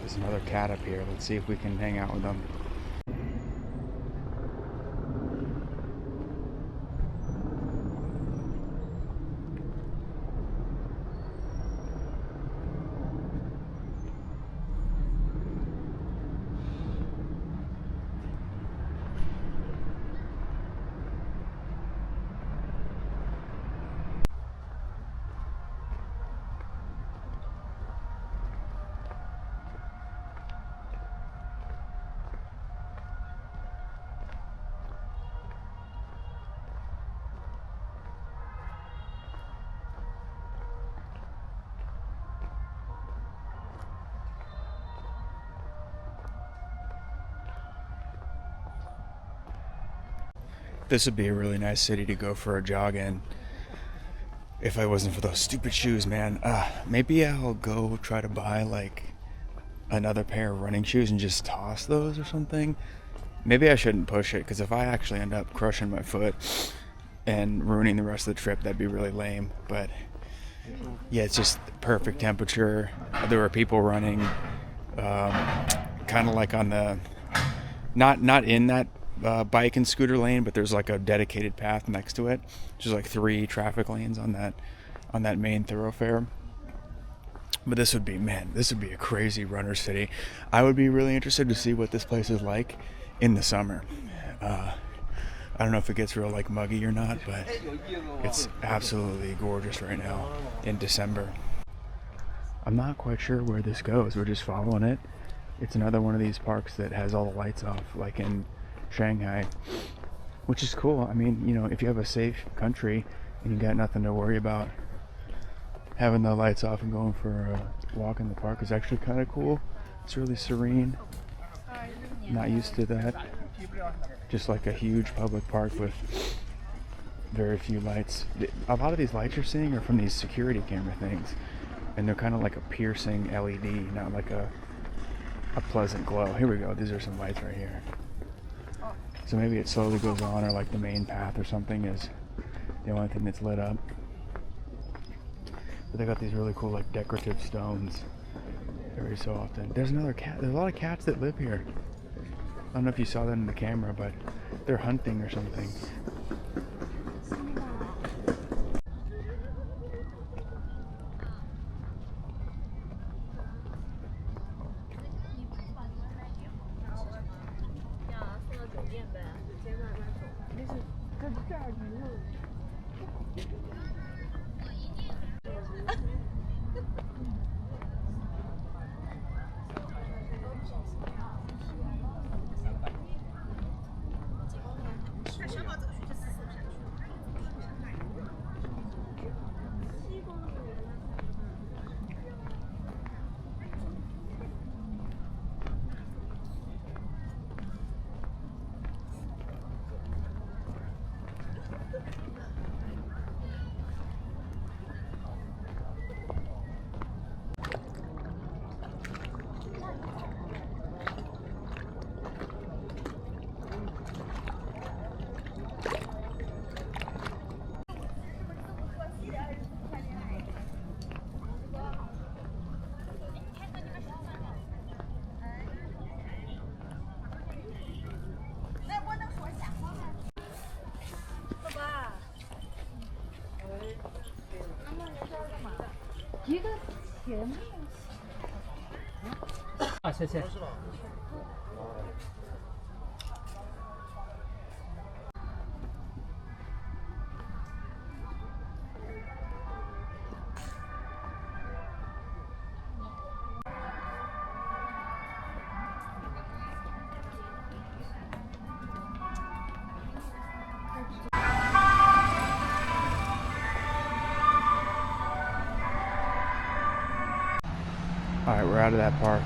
There's another cat up here. Let's see if we can hang out with them. This would be a really nice city to go for a jog in if I wasn't for those stupid shoes, man. Maybe I'll go try to buy like another pair of running shoes and just toss those or something. Maybe I shouldn't push it, because if I actually end up crushing my foot and ruining the rest of the trip, that'd be really lame. But yeah, it's just perfect temperature. There were people running kind of like on the not in that bike and scooter lane, but there's like a dedicated path next to it. There's like 3 traffic lanes on that main thoroughfare. But this would be a crazy runner city. I would be really interested to see what this place is like in the summer. I don't know if it gets real like muggy or not, but it's absolutely gorgeous right now in December. I'm not quite sure where this goes. We're just following it. It's another one of these parks that has all the lights off, like in Shanghai, which is cool. I mean, you know, if you have a safe country and you got nothing to worry about, having the lights off and going for a walk in the park is actually kind of cool. It's really serene. Not used to that. Just like a huge public park with very few lights. A lot of these lights you're seeing are from these security camera things, and they're kind of like a piercing LED, not like a pleasant glow. Here we go. These are some lights right here. So maybe it slowly goes on, or like the main path or something is the only thing that's lit up. But they got these really cool like decorative stones every so often. There's another cat. There's a lot of cats that live here. I don't know if you saw that in the camera, but they're hunting or something. Alright, we're out of that park.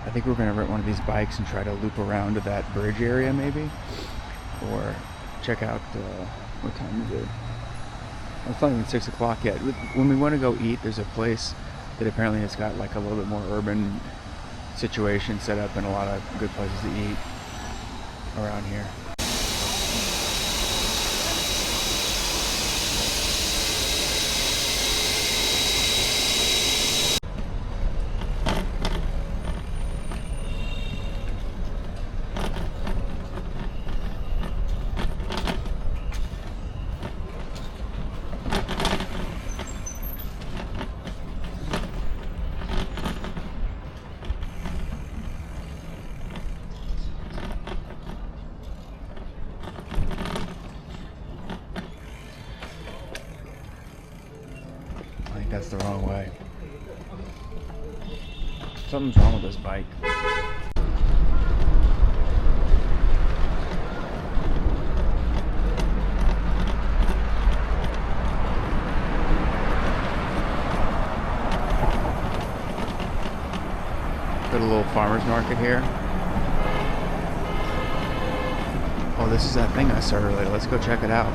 I think we're going to rent one of these bikes and try to loop around to that bridge area maybe. Or check out, what time is it? It's not even 6 o'clock yet. When we want to go eat, there's a place that apparently has got like a little bit more urban situation set up and a lot of good places to eat around here. Something's wrong with this bike. Got a little farmer's market here. Oh, this is that thing I saw earlier. Let's go check it out.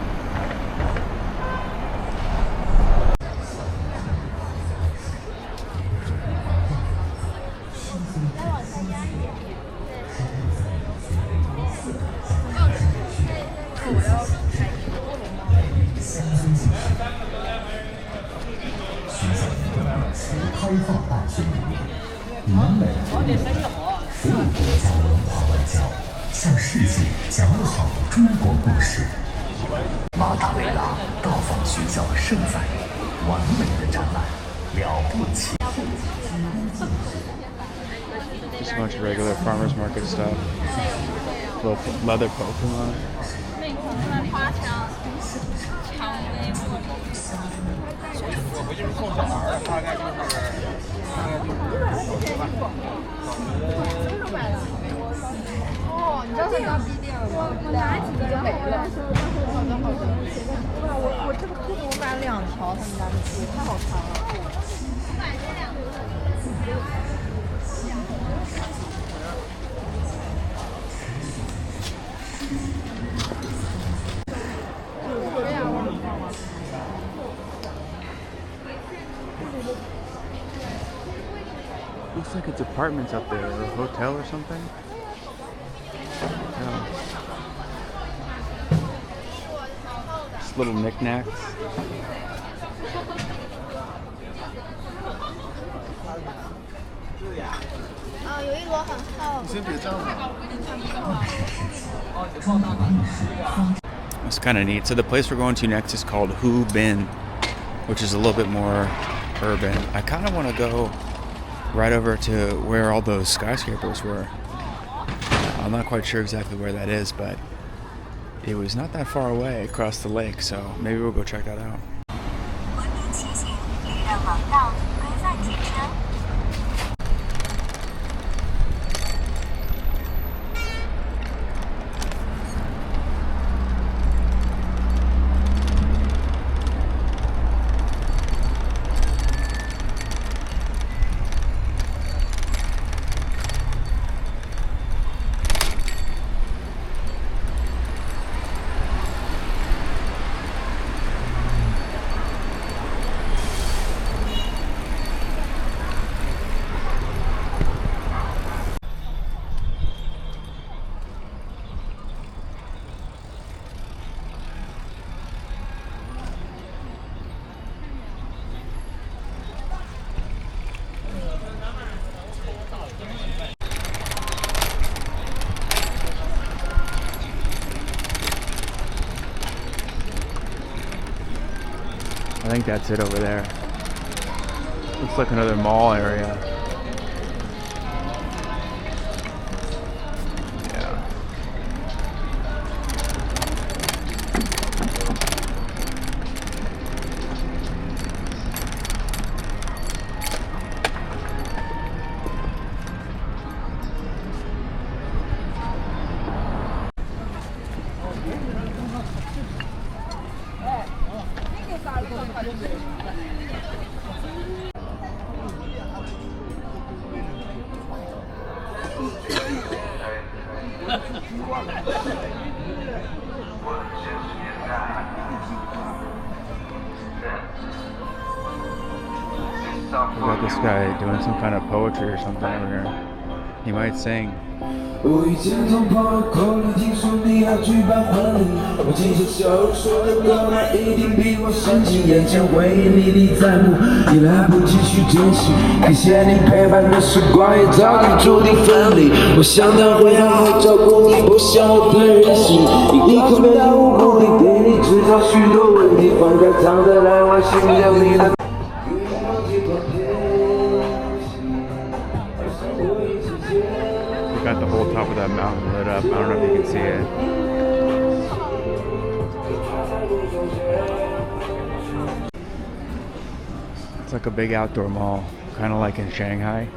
Just a bunch of regular farmers market stuff. Little leather Pokemon. Looks like it's apartments up there, or a hotel or something. Yeah. Just little knickknacks. It's kind of neat. So the place we're going to next is called Hu Bin, which is a little bit more urban. I kind of want to go right over to where all those skyscrapers were. I'm not quite sure exactly where that is, but it was not that far away across the lake, so maybe we'll go check that out. I think that's it over there. Looks like another mall area. Yeah. We got this guy doing some kind of poetry or something over here. He might sing. 我以前从朋友口里听说你要举办婚礼，我记着小说的歌那一定比我深情，眼前回忆历历在目，已来不及去珍惜。感谢你陪伴的时光，也早已注定分离。我想他会好好照顾你，不像我太任性，一颗没有无辜地给你制造许多问题，放在藏在来往心里的。 Got the whole top of that mountain lit up. I don't know if you can see it. It's like a big outdoor mall, kind of like in Shanghai.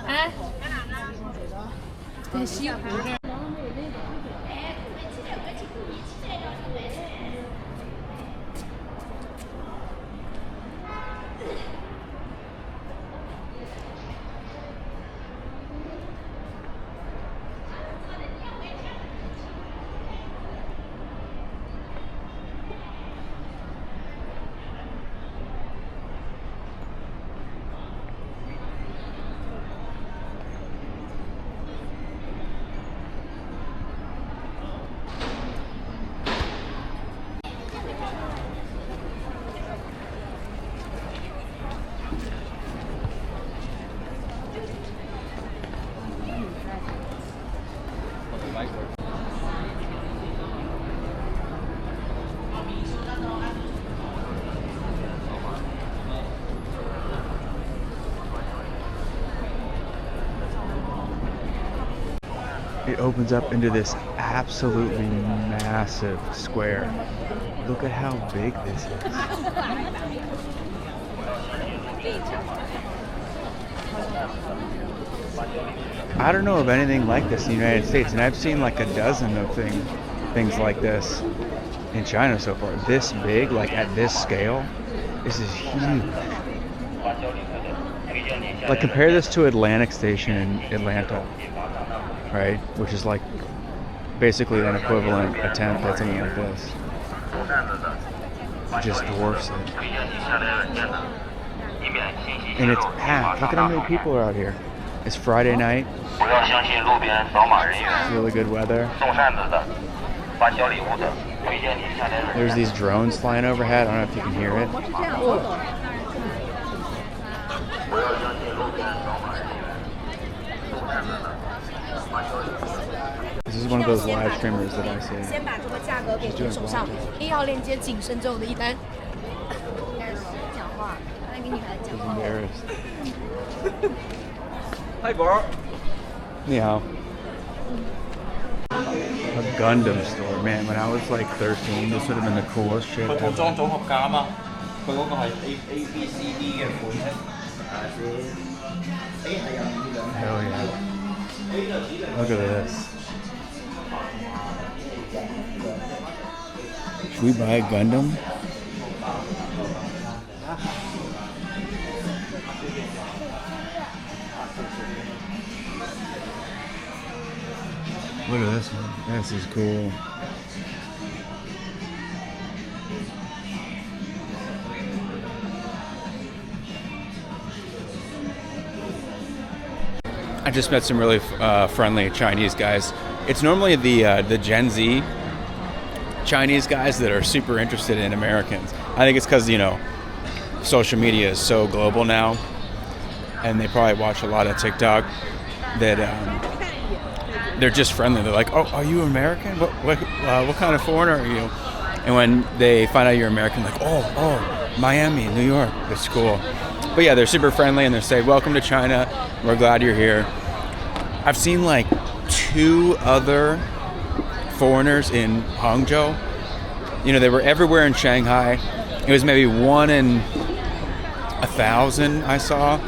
哎，很西湖这儿。It opens up into this absolutely massive square. Look at how big this is. I don't know of anything like this in the United States, and I've seen like a dozen of things like this in China so far. This big, like at this scale, this is huge. Like compare this to Atlantic Station in Atlanta, right? Which is like basically an equivalent attempt at something like this. It just dwarfs it. And it's packed. Look at how many people are out here. It's Friday night. It's really good weather. There's these drones flying overhead. I don't know if you can hear it. This is one of those live streamers that I see. 先把这个价格给您手上，医药链接谨慎之后的一单。讲话，来给女孩讲 He's 话。 embarrassed. Hi, Bart. 你好. A Gundam store, man. When I was like 13, this would have been the coolest shit. 佢套裝組合價啊嘛，佢嗰個係 A B C D 嘅款式。 Hell yeah. Look at this. Should we buy a Gundam? Look at this one. This is cool. I just met some really friendly Chinese guys. It's normally the Gen Z Chinese guys that are super interested in Americans. I think it's because, you know, social media is so global now, and they probably watch a lot of TikTok that they're just friendly. They're like, "Oh, are you American? What kind of foreigner are you?" And when they find out you're American, like, "Oh, Miami, New York, it's cool." But yeah, they're super friendly and they say, "Welcome to China. We're glad you're here." I've seen like 2 other foreigners in Hangzhou. You know, they were everywhere in Shanghai. It was maybe 1 in 1,000 I saw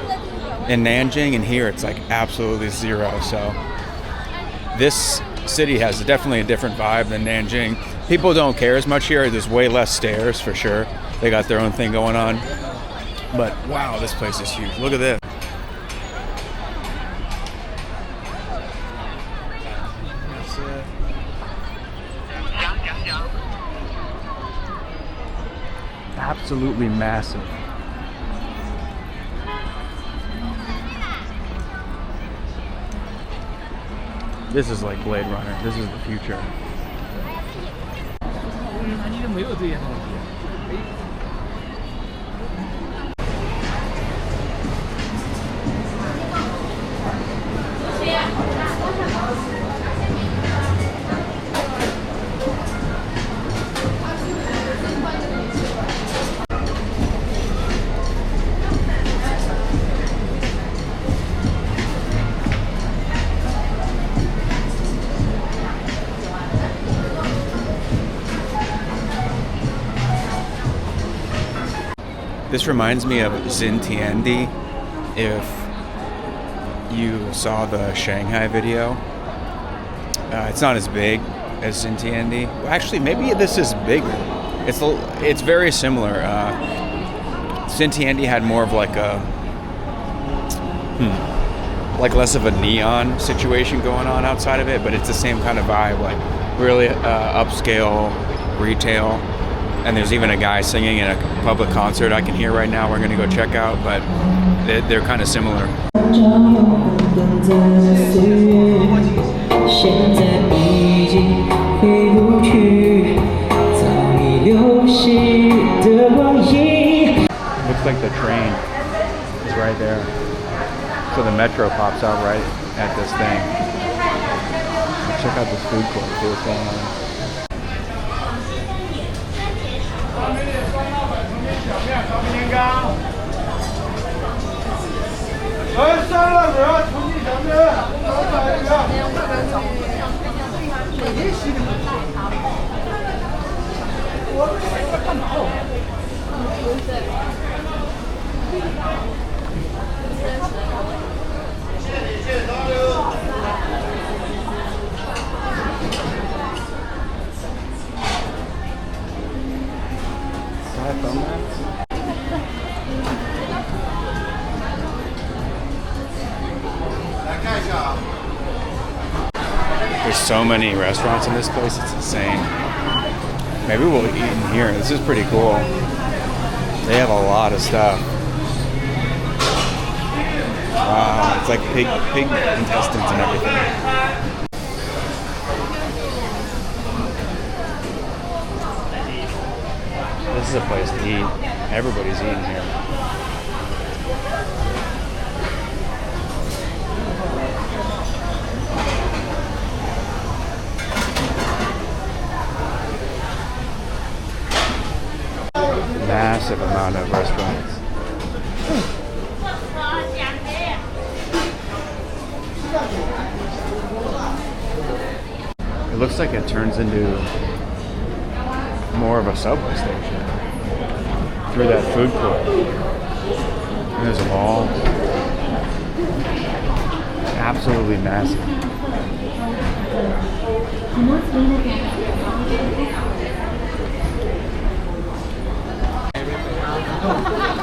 in Nanjing, and here it's like absolutely 0. So this city has definitely a different vibe than Nanjing. People don't care as much here. There's way less stairs for sure. They got their own thing going on. But wow, this place is huge. Look at this. absolutely massive. This is like Blade Runner. This is the future. This reminds me of Xintiandi. If you saw the Shanghai video, it's not as big as Xintiandi. Well, actually, maybe this is bigger. It's very similar. Xintiandi had more of like a like less of a neon situation going on outside of it, but it's the same kind of vibe, like really upscale retail. And there's even a guy singing in a public concert I can hear right now. We're going to go check out, but they're kind of similar. Looks like the train is right there. So the metro pops out right at this thing. Check out this food court, see what's going on. There's so many restaurants in this place, it's insane. Maybe we'll eat in here. This is pretty cool. They have a lot of stuff. Wow, it's like pig intestines and everything. This is a place to eat. Everybody's eating here. Massive amount of restaurants. It looks like it turns into more of a subway station through that food court. And there's a mall. Absolutely massive.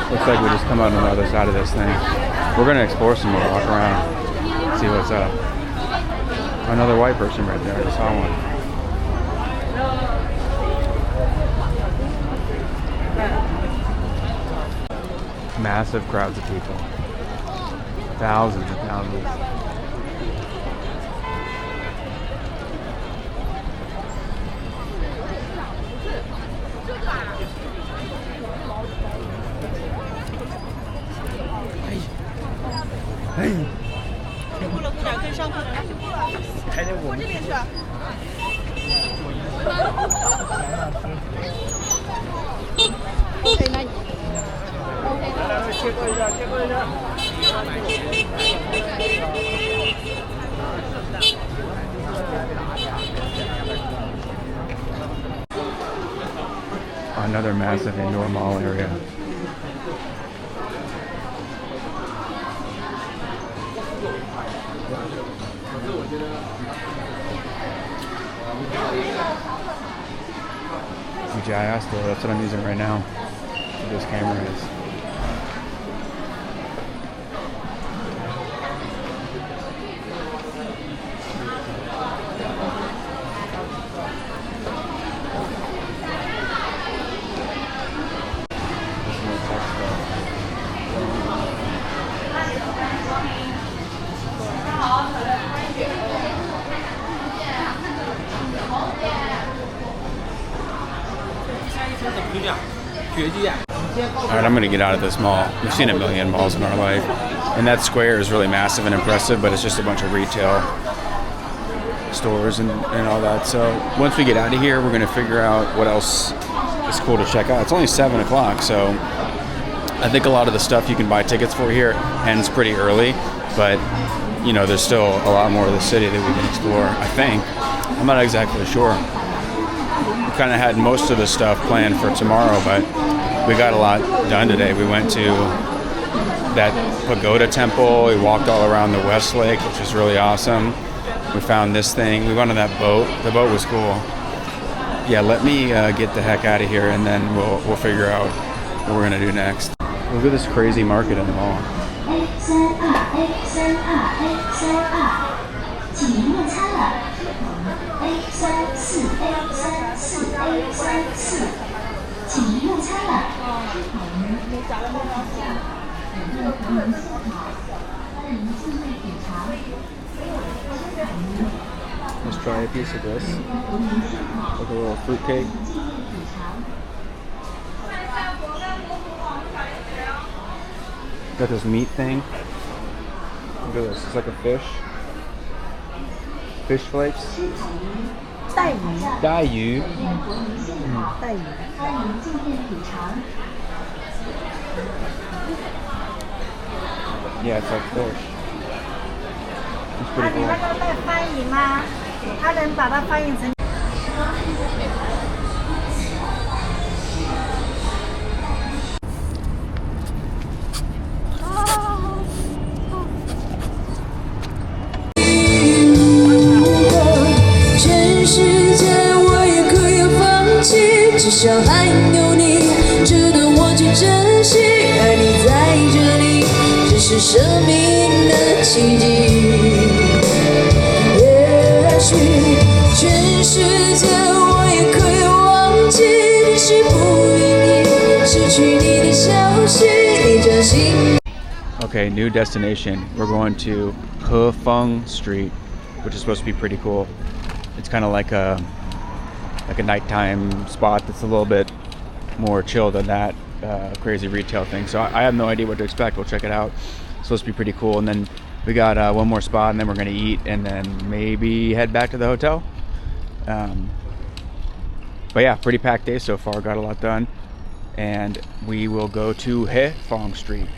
Looks like we just come out on the other side of this thing. We're gonna explore some more, walk around, see what's up. Another white person right there, I just saw one. Massive crowds of people. Thousands and thousands. Hey. 过了点跟上课的，还得我这边去。可以那。来，切割一下，切割一下。Another massive indoor mall area. DJI Oslo, that's what I'm using right now. That's what this camera is. Alright, I'm gonna get out of this mall. We've seen a million malls in our life. And that square is really massive and impressive, but it's just a bunch of retail stores and all that. So once we get out of here, we're gonna figure out what else is cool to check out. It's only 7 o'clock, so I think a lot of the stuff you can buy tickets for here ends pretty early, but you know, there's still a lot more of the city that we can explore, I think. I'm not exactly sure. We kind of had most of the stuff planned for tomorrow, but we got a lot done today. We went to that Pagoda temple. We walked all around the West Lake, which was really awesome. We found this thing. We went on that boat. The boat was cool. Yeah, let me get the heck out of here, and then we'll figure out what we're gonna do next. Look at this crazy market in the mall. Let's try a piece of this. Like a little fruit cake. Got this meat thing. Look at this. It's like a fish. Fish flakes. 带鱼，带鱼. 带鱼，欢迎进店品尝。 Yeah, it's like fish. It's 那 pretty 你 cool. 那个带翻译吗？他能把它翻译成。 全世界我也可以放弃，至少还有你，值得我去珍惜。爱你在这里，这是生命的奇迹。也许全世界我也可以忘记，只是不愿意失去你的消息，你掌心。 Okay, new destination. We're going to Hefeng Street, which is supposed to be pretty cool. It's kind of like a nighttime spot that's a little bit more chill than that crazy retail thing. So I have no idea what to expect. We'll check it out. It's supposed to be pretty cool. And then we got one more spot, and then we're gonna eat, and then maybe head back to the hotel. But yeah, pretty packed day so far. Got a lot done, and we will go to Hefeng Street.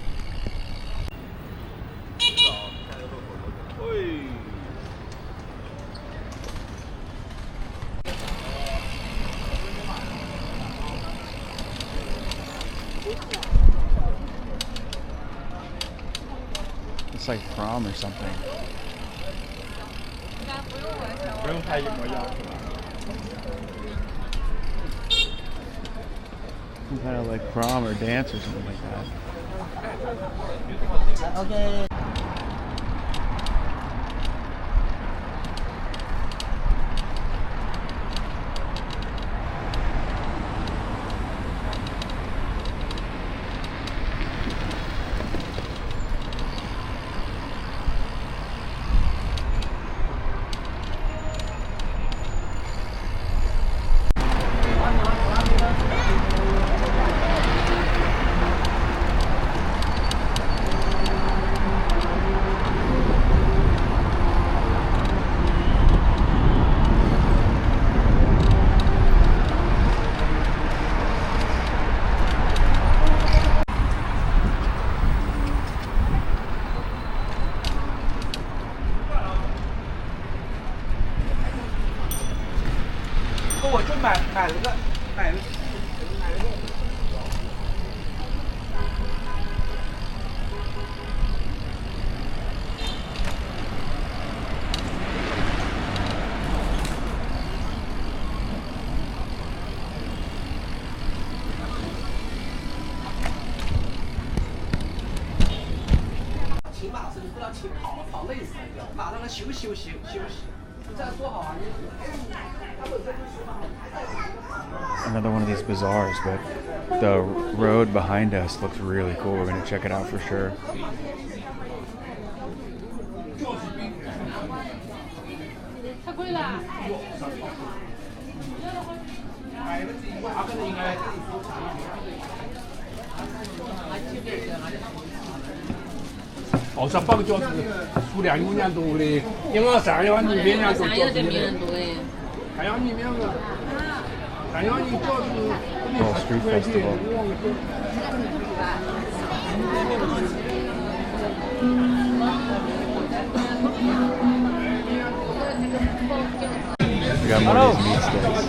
It's like prom or something. Some kind of like prom or dance or something like that. OK。 我就买了个。 骑马时你不知道骑跑了，跑累死了，马上休息。你再说好啊，他本身就是马。 Another one of these bazaars, but the road behind us looks really cool. We're gonna check it out for sure. 58个教室，数量有点多的，因为三阳里面两个教室的，三阳里面个，三阳里教室10块钱，我忘了说。We got more of these meat sticks.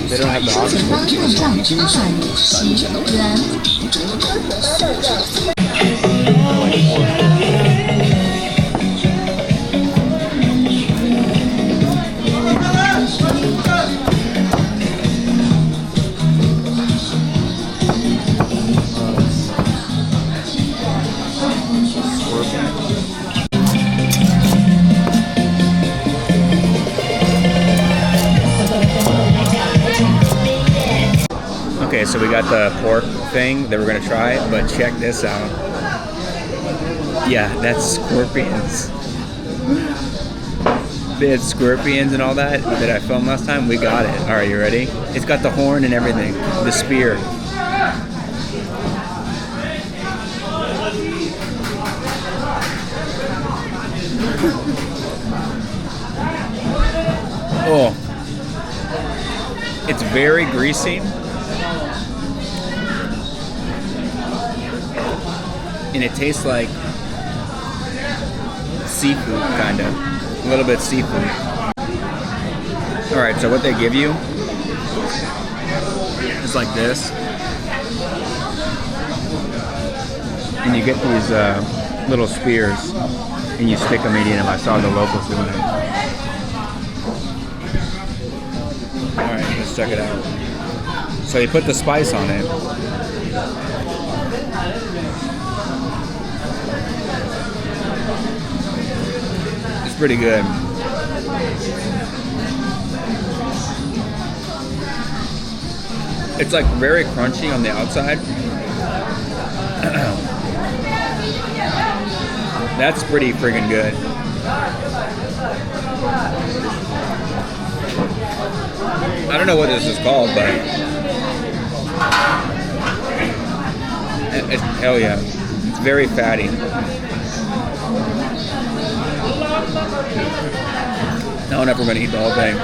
They don't have the option. 方特账210元。Okay, so we got the pork thing that we're gonna try, but check this out. Yeah, that's scorpions. They had scorpions and all that I filmed last time. We got it. All right, you ready? It's got the horn and everything. The spear. Oh. It's very greasy. And it tastes like seafood, kind of. A little bit seafood. Alright, so what they give you is like this. And you get these little spears. And you stick them eating them. I saw the locals doing it. Alright, let's check it out. So you put the spice on it. Pretty good. It's like very crunchy on the outside. That's pretty friggin' good. I don't know what this is called, but hell yeah. It's very fatty. I don't know if we're gonna eat the whole thing.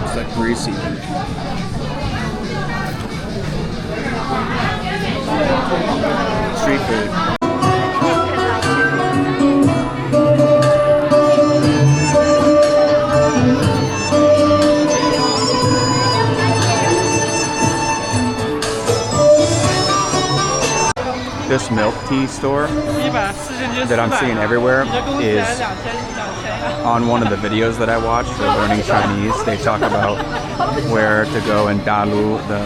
It's like greasy. Street food. This milk tea store that I'm seeing everywhere is on one of the videos that I watch for learning Chinese. They talk about where to go in Dalu, the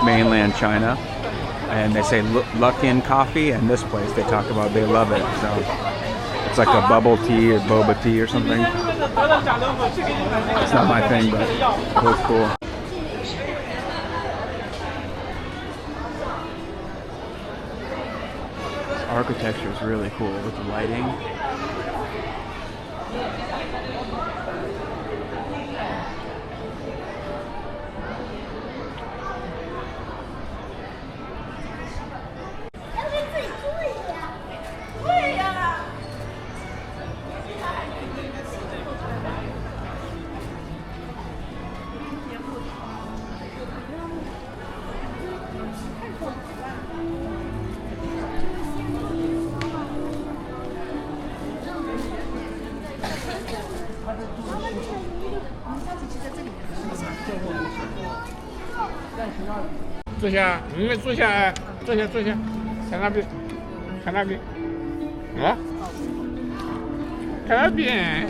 mainland China, and they say Luckin coffee, and this place they talk about they love it. So it's like a bubble tea or boba tea or something. It's not my thing, but it looks cool. Architecture is really cool with the lighting.坐下，坐下，坐下，坐下，看那边，看那边，啊，看那边。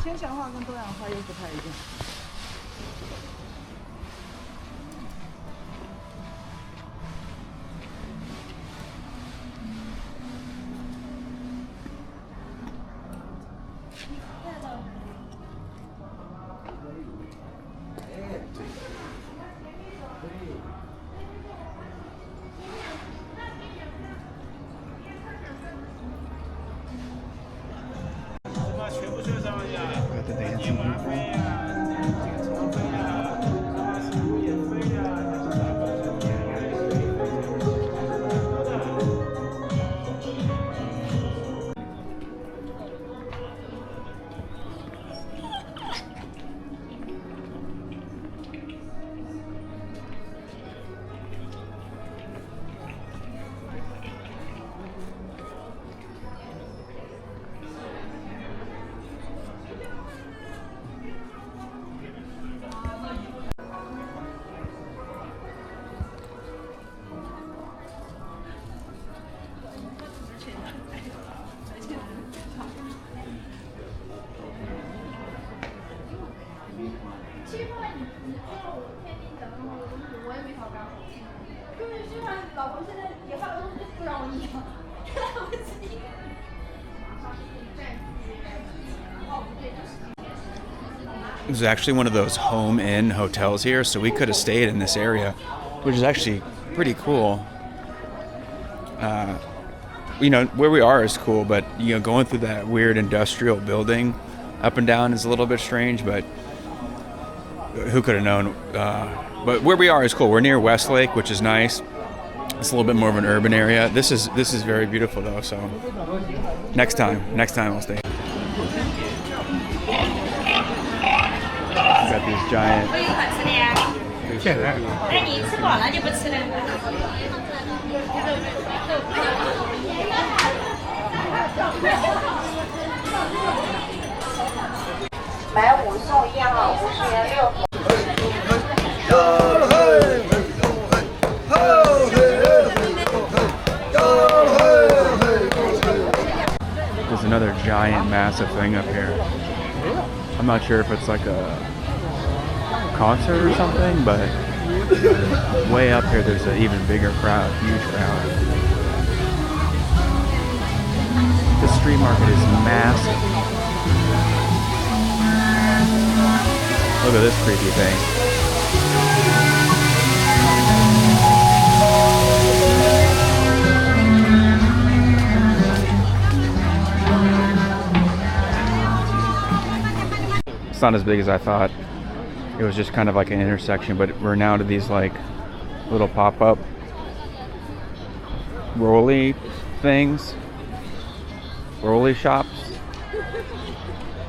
铅强化跟多氧化又不太一样。Got the dancing people. It was actually one of those home inn hotels here, so we could have stayed in this area, which is actually pretty cool. You know, where we are is cool, but you know, going through that weird industrial building up and down is a little bit strange, but who could have known? But where we are is cool. We're near Westlake, which is nice. It's a little bit more of an urban area. This is very beautiful though, so next time I'll stay. Got these giant. 现在。哎，你吃饱了就不吃了。买5送1号，50元6盒。There's another giant, massive thing up here. I'm not sure if it's like a concert or something, but way up here there's an even bigger crowd, huge crowd. The street market is massive. Look at this creepy thing. It's not as big as I thought. It was just kind of like an intersection, but we're now to these like little pop-up rolly things, rolly shops.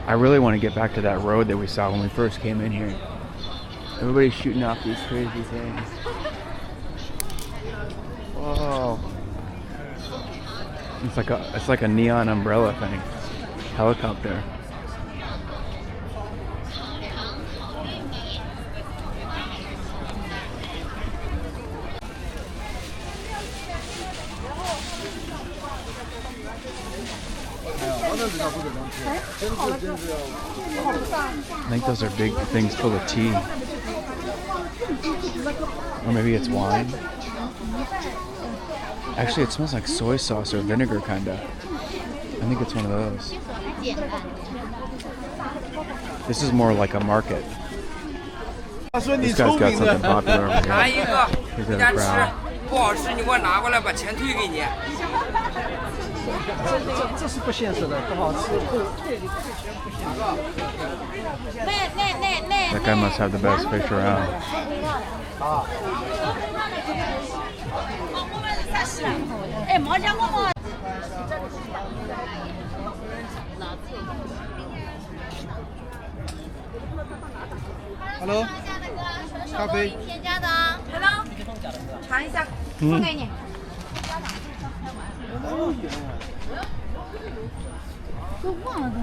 I really want to get back to that road that we saw when we first came in here. Everybody's shooting off these crazy things. Whoa. It's like a neon umbrella thing. Helicopter. I think those are big things full of tea. Or maybe it's wine. Actually, it smells like soy sauce or vinegar, kinda. I think it's one of those. This is more like a market. This guy's got something popular over here. He's in a crowd. 不好吃，你给我拿过来，把钱退给你。这是不现实的，不好吃，退钱不现实。 That guy must have the best fish around. Hello， 咖啡。添加的啊 ，Hello， 尝一下，送给你。都忘了东西。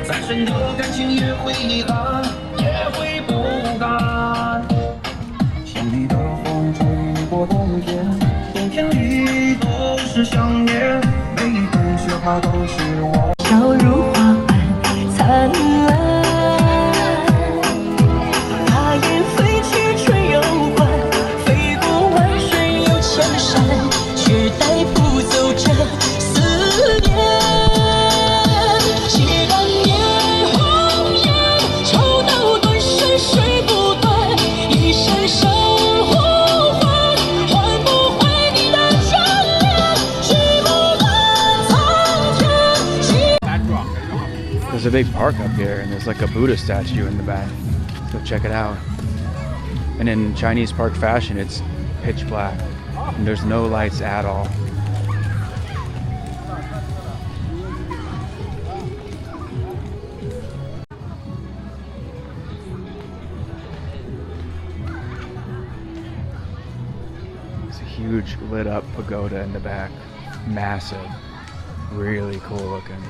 再深的感情也会遗憾，也会不甘。它都是我。笑如花般灿烂，大雁飞去春又还，飞过万水又千山，却带不走这思念。几万年红颜，抽刀断水水不断，一声声呼唤，换不回你的眷恋，举目望苍天。 There's a big park up here, and there's like a Buddha statue in the back. So check it out. And in Chinese park fashion, it's pitch black, and there's no lights at all. It's a huge lit up pagoda in the back. Massive. Really cool looking.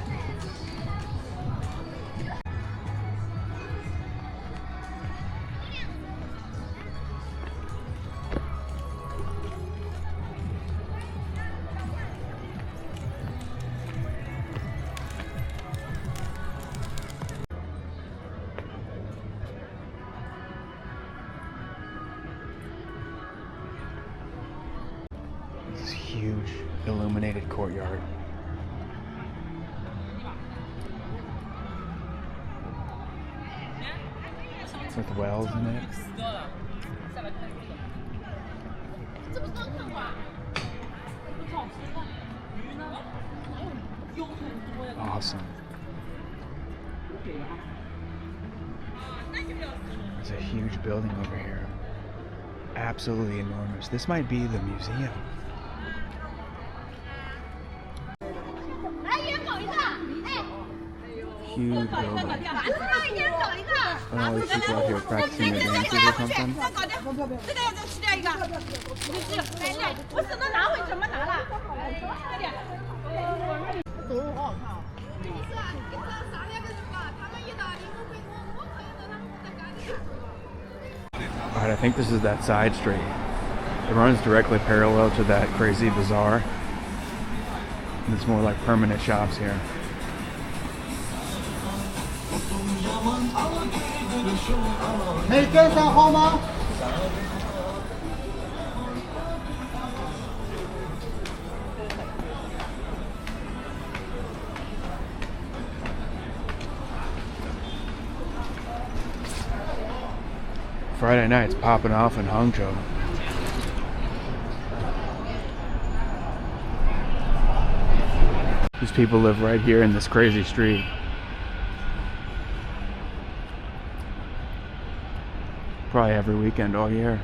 This huge illuminated courtyard. With wells in it. Awesome. There's a huge building over here. Absolutely enormous. This might be the museum. Huge building. Oh, there's people out here practicing their dances or something. Alright, I think this is that side street. It runs directly parallel to that crazy bazaar. And it's more like permanent shops here. Friday night's popping off in Hangzhou. These people live right here in this crazy street. Probably every weekend all year.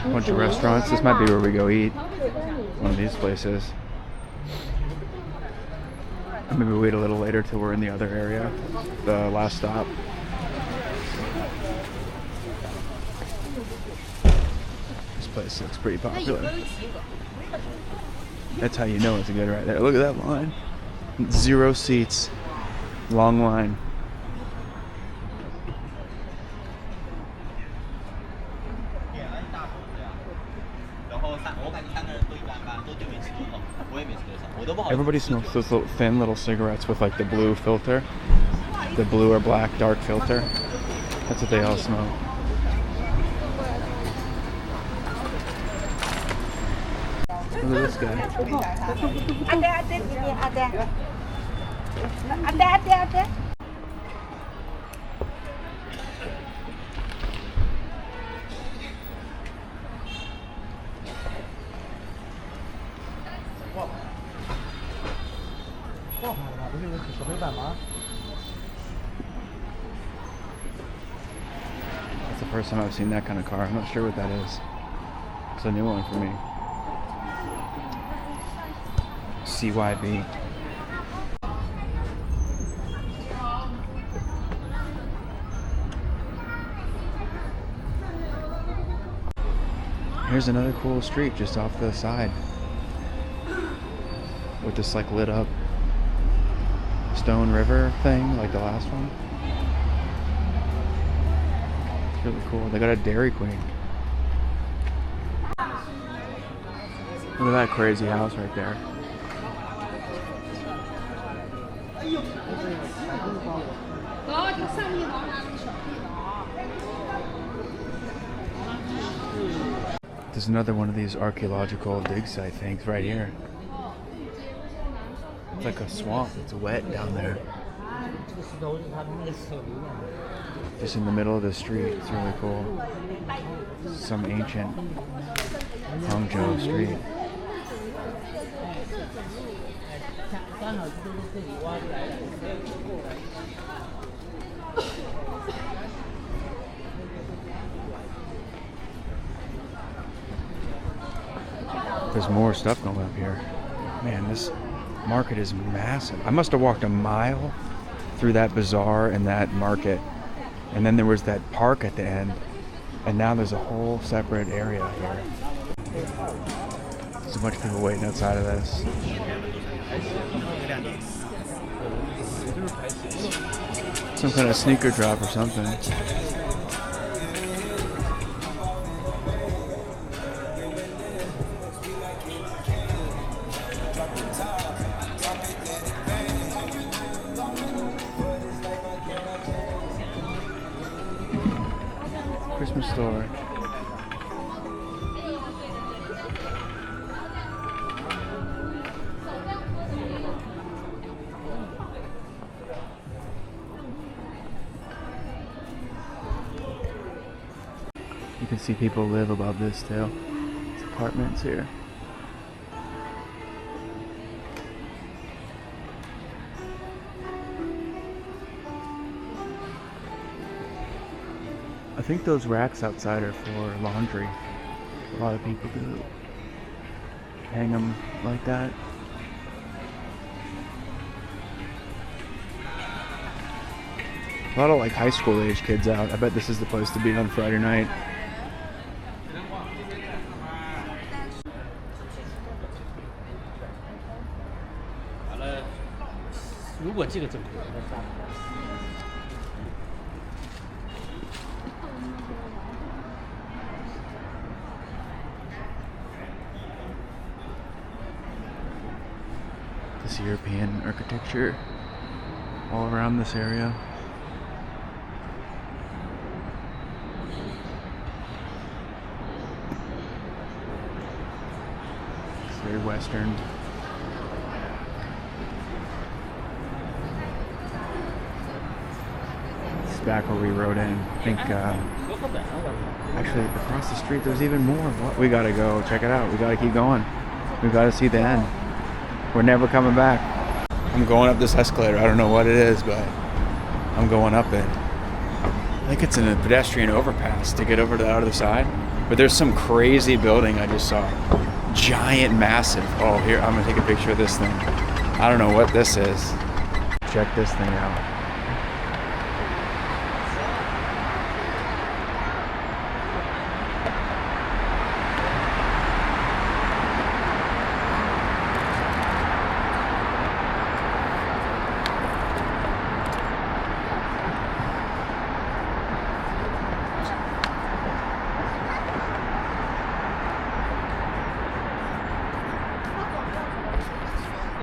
Bunch of restaurants. This might be where we go eat. One of these places. Maybe wait a little later till we're in the other area. The last stop. This place looks pretty popular. That's how you know it's good right there. Look at that line. 0 seats. Long line. Everybody smokes those little thin little cigarettes with like the blue filter. The blue or black dark filter. That's what they all smoke. Look at this guy. That's the first time I've seen that kind of car. I'm not sure what that is. It's a new one for me. CYB. Here's another cool street just off the side with this like lit up stone river thing like the last one. It's really cool. They got a Dairy Queen. Look at that crazy house right there. There's another one of these archaeological dig site things right here. It's like a swamp. It's wet down there. Just in the middle of the street. It's really cool. Some ancient Hangzhou street. There's more stuff going up here. Man, this market is massive. I must have walked a mile through that bazaar and that market. And then there was that park at the end. And now there's a whole separate area here. There's a bunch of people waiting outside of this. Some kind of sneaker drop or something. Christmas store. You can see people live above this still. It's apartments here. I think those racks outside are for laundry. A lot of people do hang them like that. A lot of like high school age kids out. I bet this is the place to be on Friday night. This European architecture all around this area. It's very Western. This is back where we rode in. I think actually across the street there's even more. What? We gotta go check it out. We gotta keep going. We gotta see the end. We're never coming back. I'm going up this escalator. I don't know what it is, but I'm going up it. I think it's in a pedestrian overpass to get over to the other side. But there's some crazy building I just saw. Giant, massive. Oh, here, I'm gonna take a picture of this thing. I don't know what this is. Check this thing out.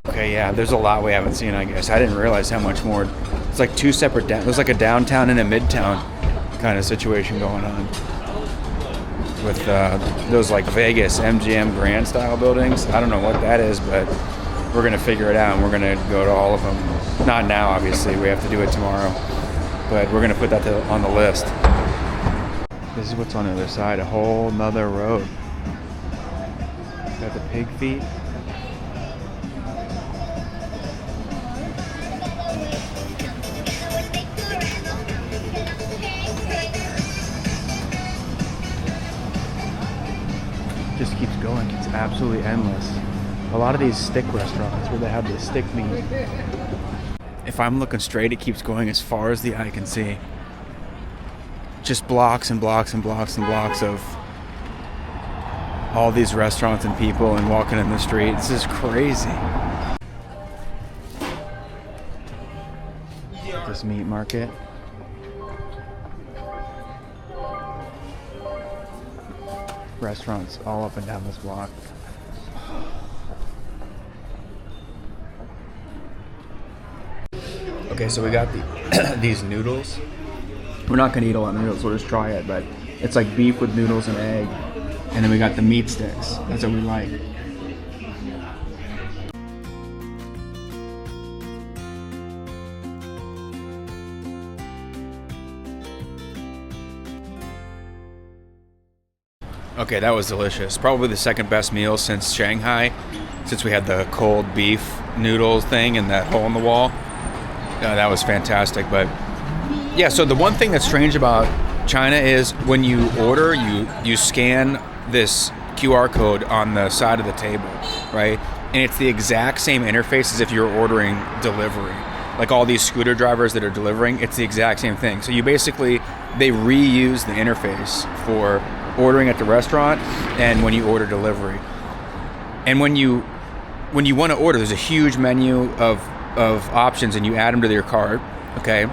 Okay, yeah, there's a lot we haven't seen, I guess. I didn't realize how much more. It's like two separate there's like a downtown and a midtown kind of situation going on with those like Vegas MGM Grand style buildings. I don't know what that is, but we're gonna figure it out and we're gonna go to all of them. Not now, obviously. We have to do it tomorrow, but we're gonna put that on the list. This is what's on the other side. A whole nother road. Got the pig feet. Just keeps going. It's absolutely endless. A lot of these stick restaurants where they have the stick meat. If I'm looking straight, it keeps going as far as the eye can see. Just blocks and blocks and blocks and blocks of all these restaurants and people and walking in the street. This is crazy. This meat market. restaurants all up and down this block. Okay, so we got these noodles. We're not gonna eat a lot of noodles, we'll just try it, but it's like beef with noodles and egg. And then we got the meat sticks. That's what we like. Okay, that was delicious. Probably the second best meal since Shanghai, since we had the cold beef noodles thing and that hole in the wall. That was fantastic. But yeah, so the one thing that's strange about China is when you order, you scan this QR code on the side of the table, right? And it's the exact same interface as if you're ordering delivery. Like all these scooter drivers that are delivering, it's the exact same thing. So you basically, they reuse the interface for ordering at the restaurant and when you order delivery. And when you want to order, there's a huge menu of options and you add them to your cart, okay?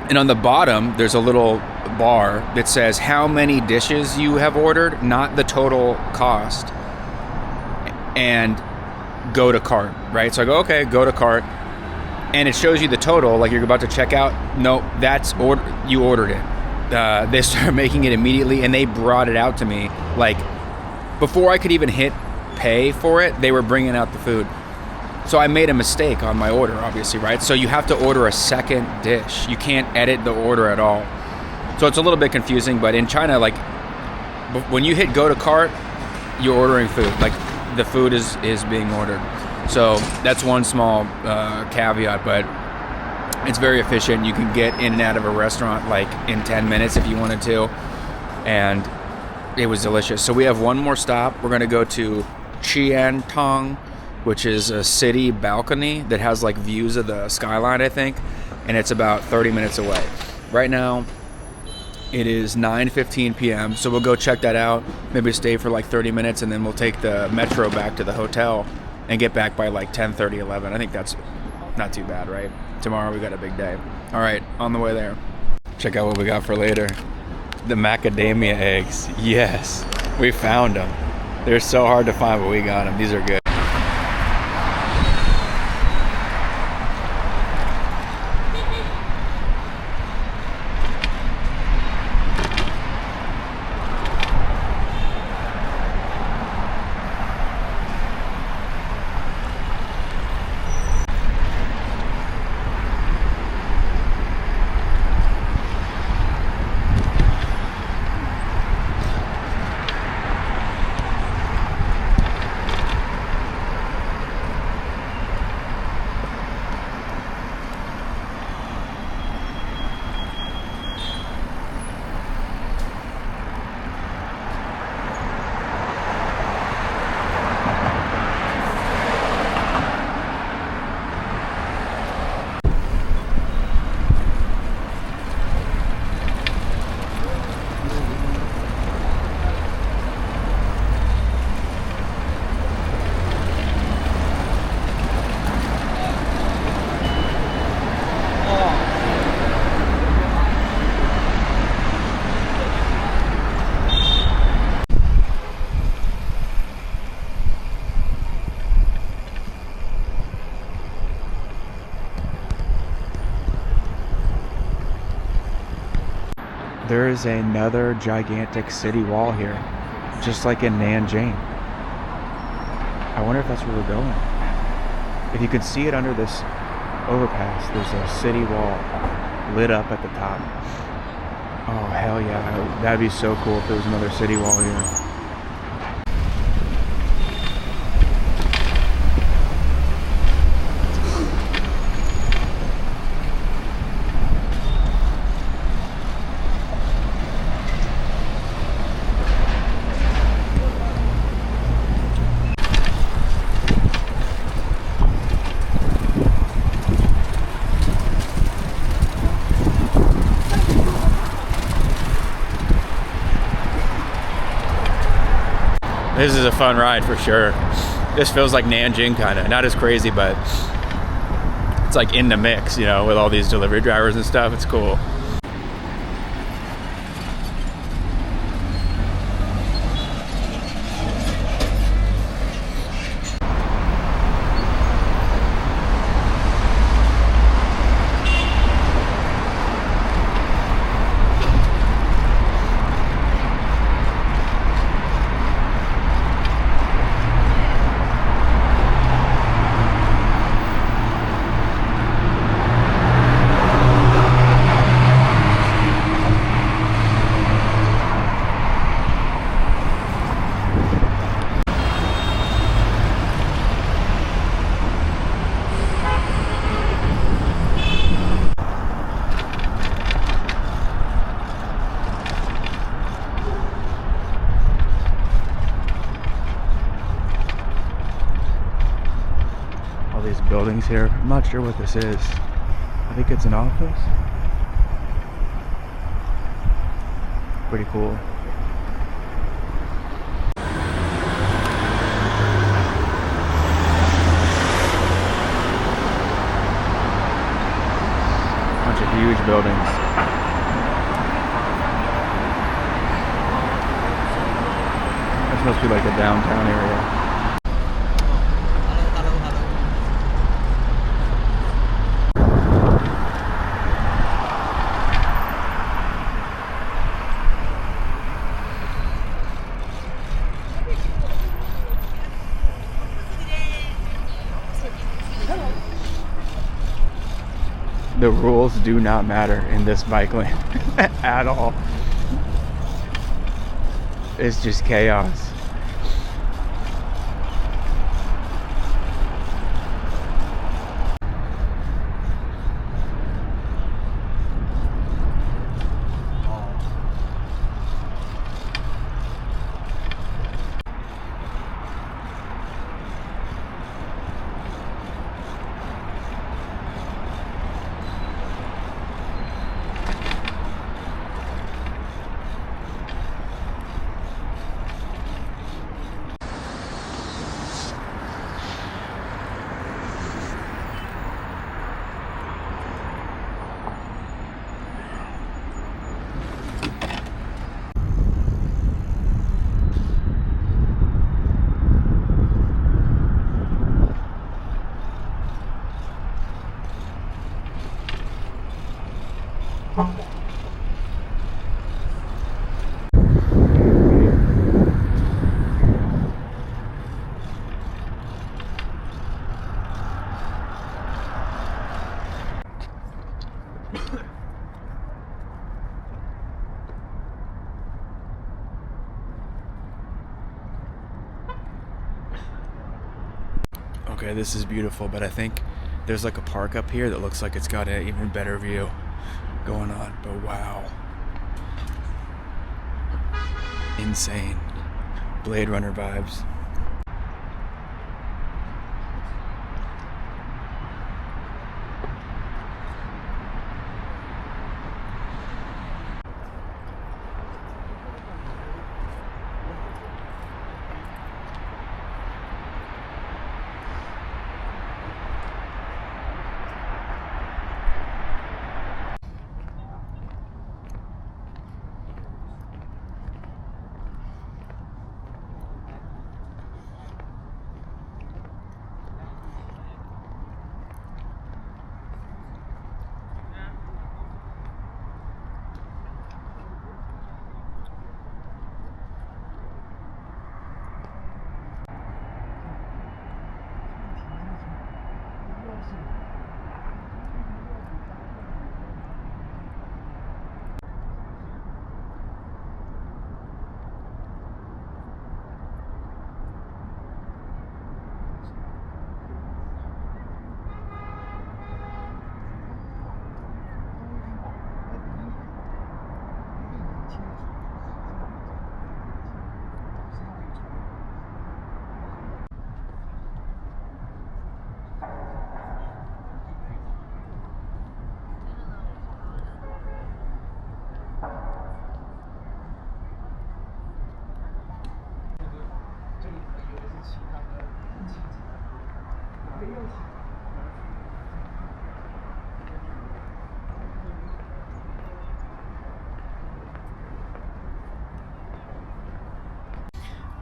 And on the bottom, there's a little bar that says how many dishes you have ordered, not the total cost, and go to cart, right? So I go, okay, go to cart, and it shows you the total, like you're about to check out. No, that's you ordered it. They started making it immediately, and they brought it out to me. Like, before I could even hit pay for it, they were bringing out the food. So I made a mistake on my order, obviously, right? So you have to order a second dish. You can't edit the order at all. So it's a little bit confusing, but in China, like, when you hit go to cart, you're ordering food. Like, the food is being ordered. So that's one small caveat, but it's very efficient. You can get in and out of a restaurant like in 10 minutes if you wanted to, and it was delicious. So we have one more stop. We're going to go to Qiantang, which is a city balcony that has like views of the skyline, I think, and it's about 30 minutes away. Right now, it is 9:15 p.m., so we'll go check that out, maybe stay for like 30 minutes, and then we'll take the metro back to the hotel and get back by like 10:30, 11. I think that's not too bad, right? Tomorrow we got a big day. All right, on the way there. Check out what we got for later. The macadamia eggs. Yes, we found them. They're so hard to find, but we got them. These are good. There is another gigantic city wall here, just like in Nanjing. I wonder if that's where we're going. If you can see it under this overpass, there's a city wall lit up at the top. Oh, hell yeah. That'd be so cool if there was another city wall here. This is a fun ride for sure. This feels like Nanjing kind of. Not as crazy, but it's like in the mix, you know, with all these delivery drivers and stuff. It's cool. All these buildings here. I'm not sure what this is. I think it's an office. Pretty cool. Bunch of huge buildings. This must be like the downtown area. The rules do not matter in this bike lane at all. It's just chaos. Okay, this is beautiful, but I think there's like a park up here that looks like it's got an even better view going on. But wow. Insane. Blade Runner vibes.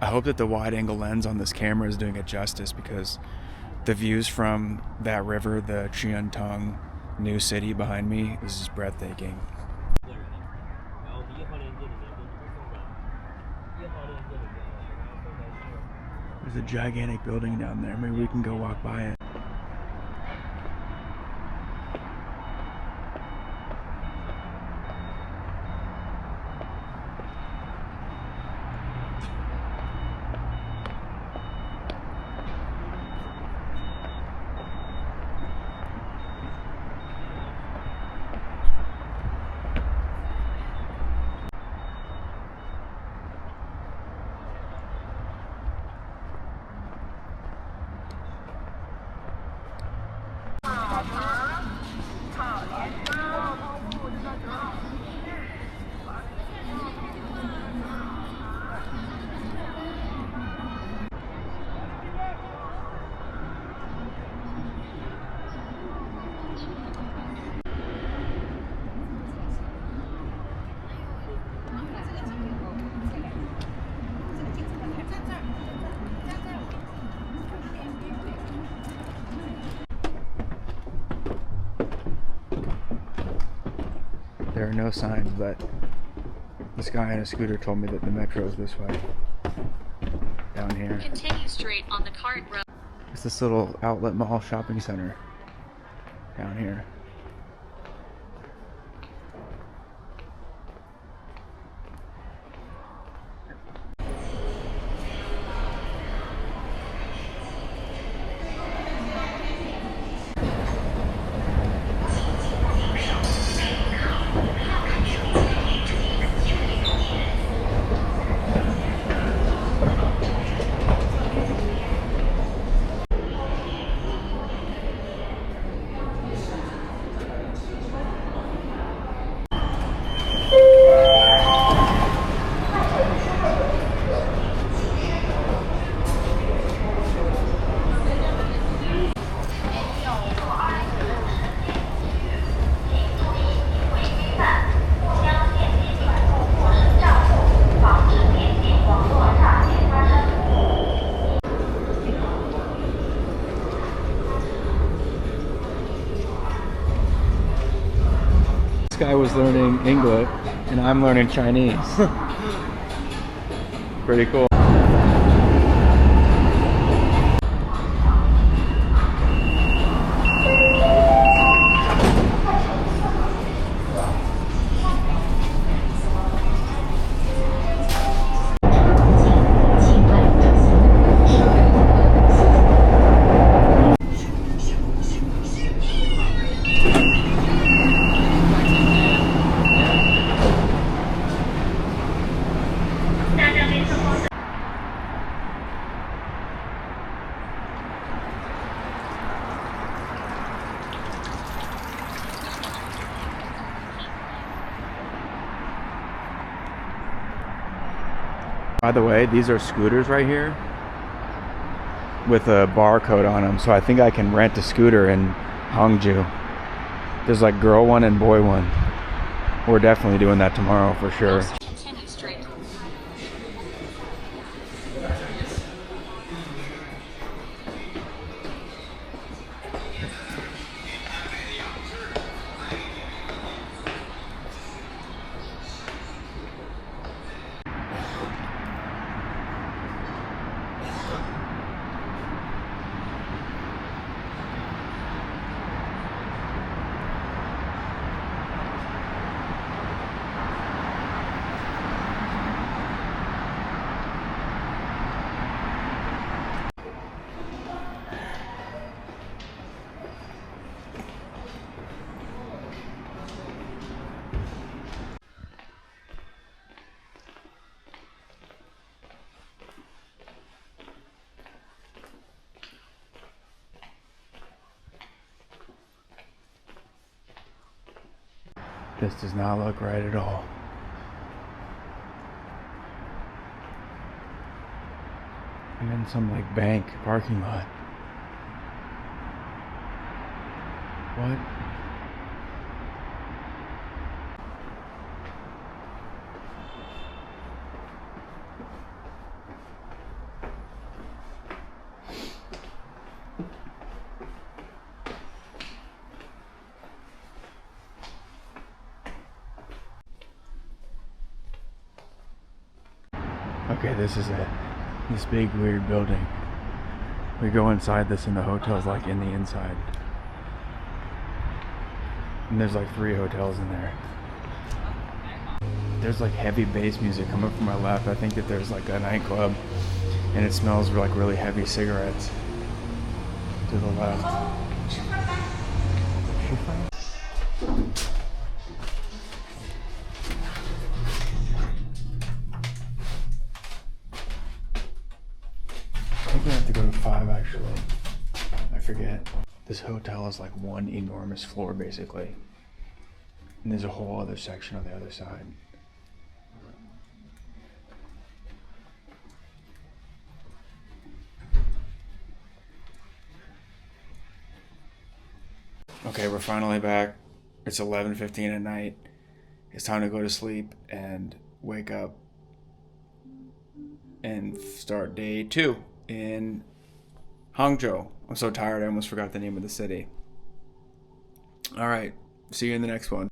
I hope that the wide angle lens on this camera is doing it justice, because the views from that river, the Qiantong new city behind me, is just breathtaking. There's a gigantic building down there. Maybe we can go walk by it. There are no signs, but this guy on a scooter told me that the metro is this way. Down here. Continue straight on the cart road. It's this little outlet mall shopping center down here. This guy was learning English and I'm learning Chinese. Pretty cool. By the way, these are scooters right here with a barcode on them, so I think I can rent a scooter in Hangzhou. There's like girl one and boy one. We're definitely doing that tomorrow for sure. Continue straight. This does not look right at all. I'm in some like bank parking lot. What? Okay, this is it. This big weird building. We go inside this and the hotel's like in the inside. And there's like 3 hotels in there. There's like heavy bass music coming from my left. I think that there's like a nightclub and it smells like really heavy cigarettes to the left. I think we have to go to 5 actually. I forget. This hotel is like one enormous floor basically. And there's a whole other section on the other side. Okay, we're finally back. It's 11:15 at night. It's time to go to sleep and wake up and start day 2 in Hangzhou. I'm so tired I almost forgot the name of the city. Alright, see you in the next one.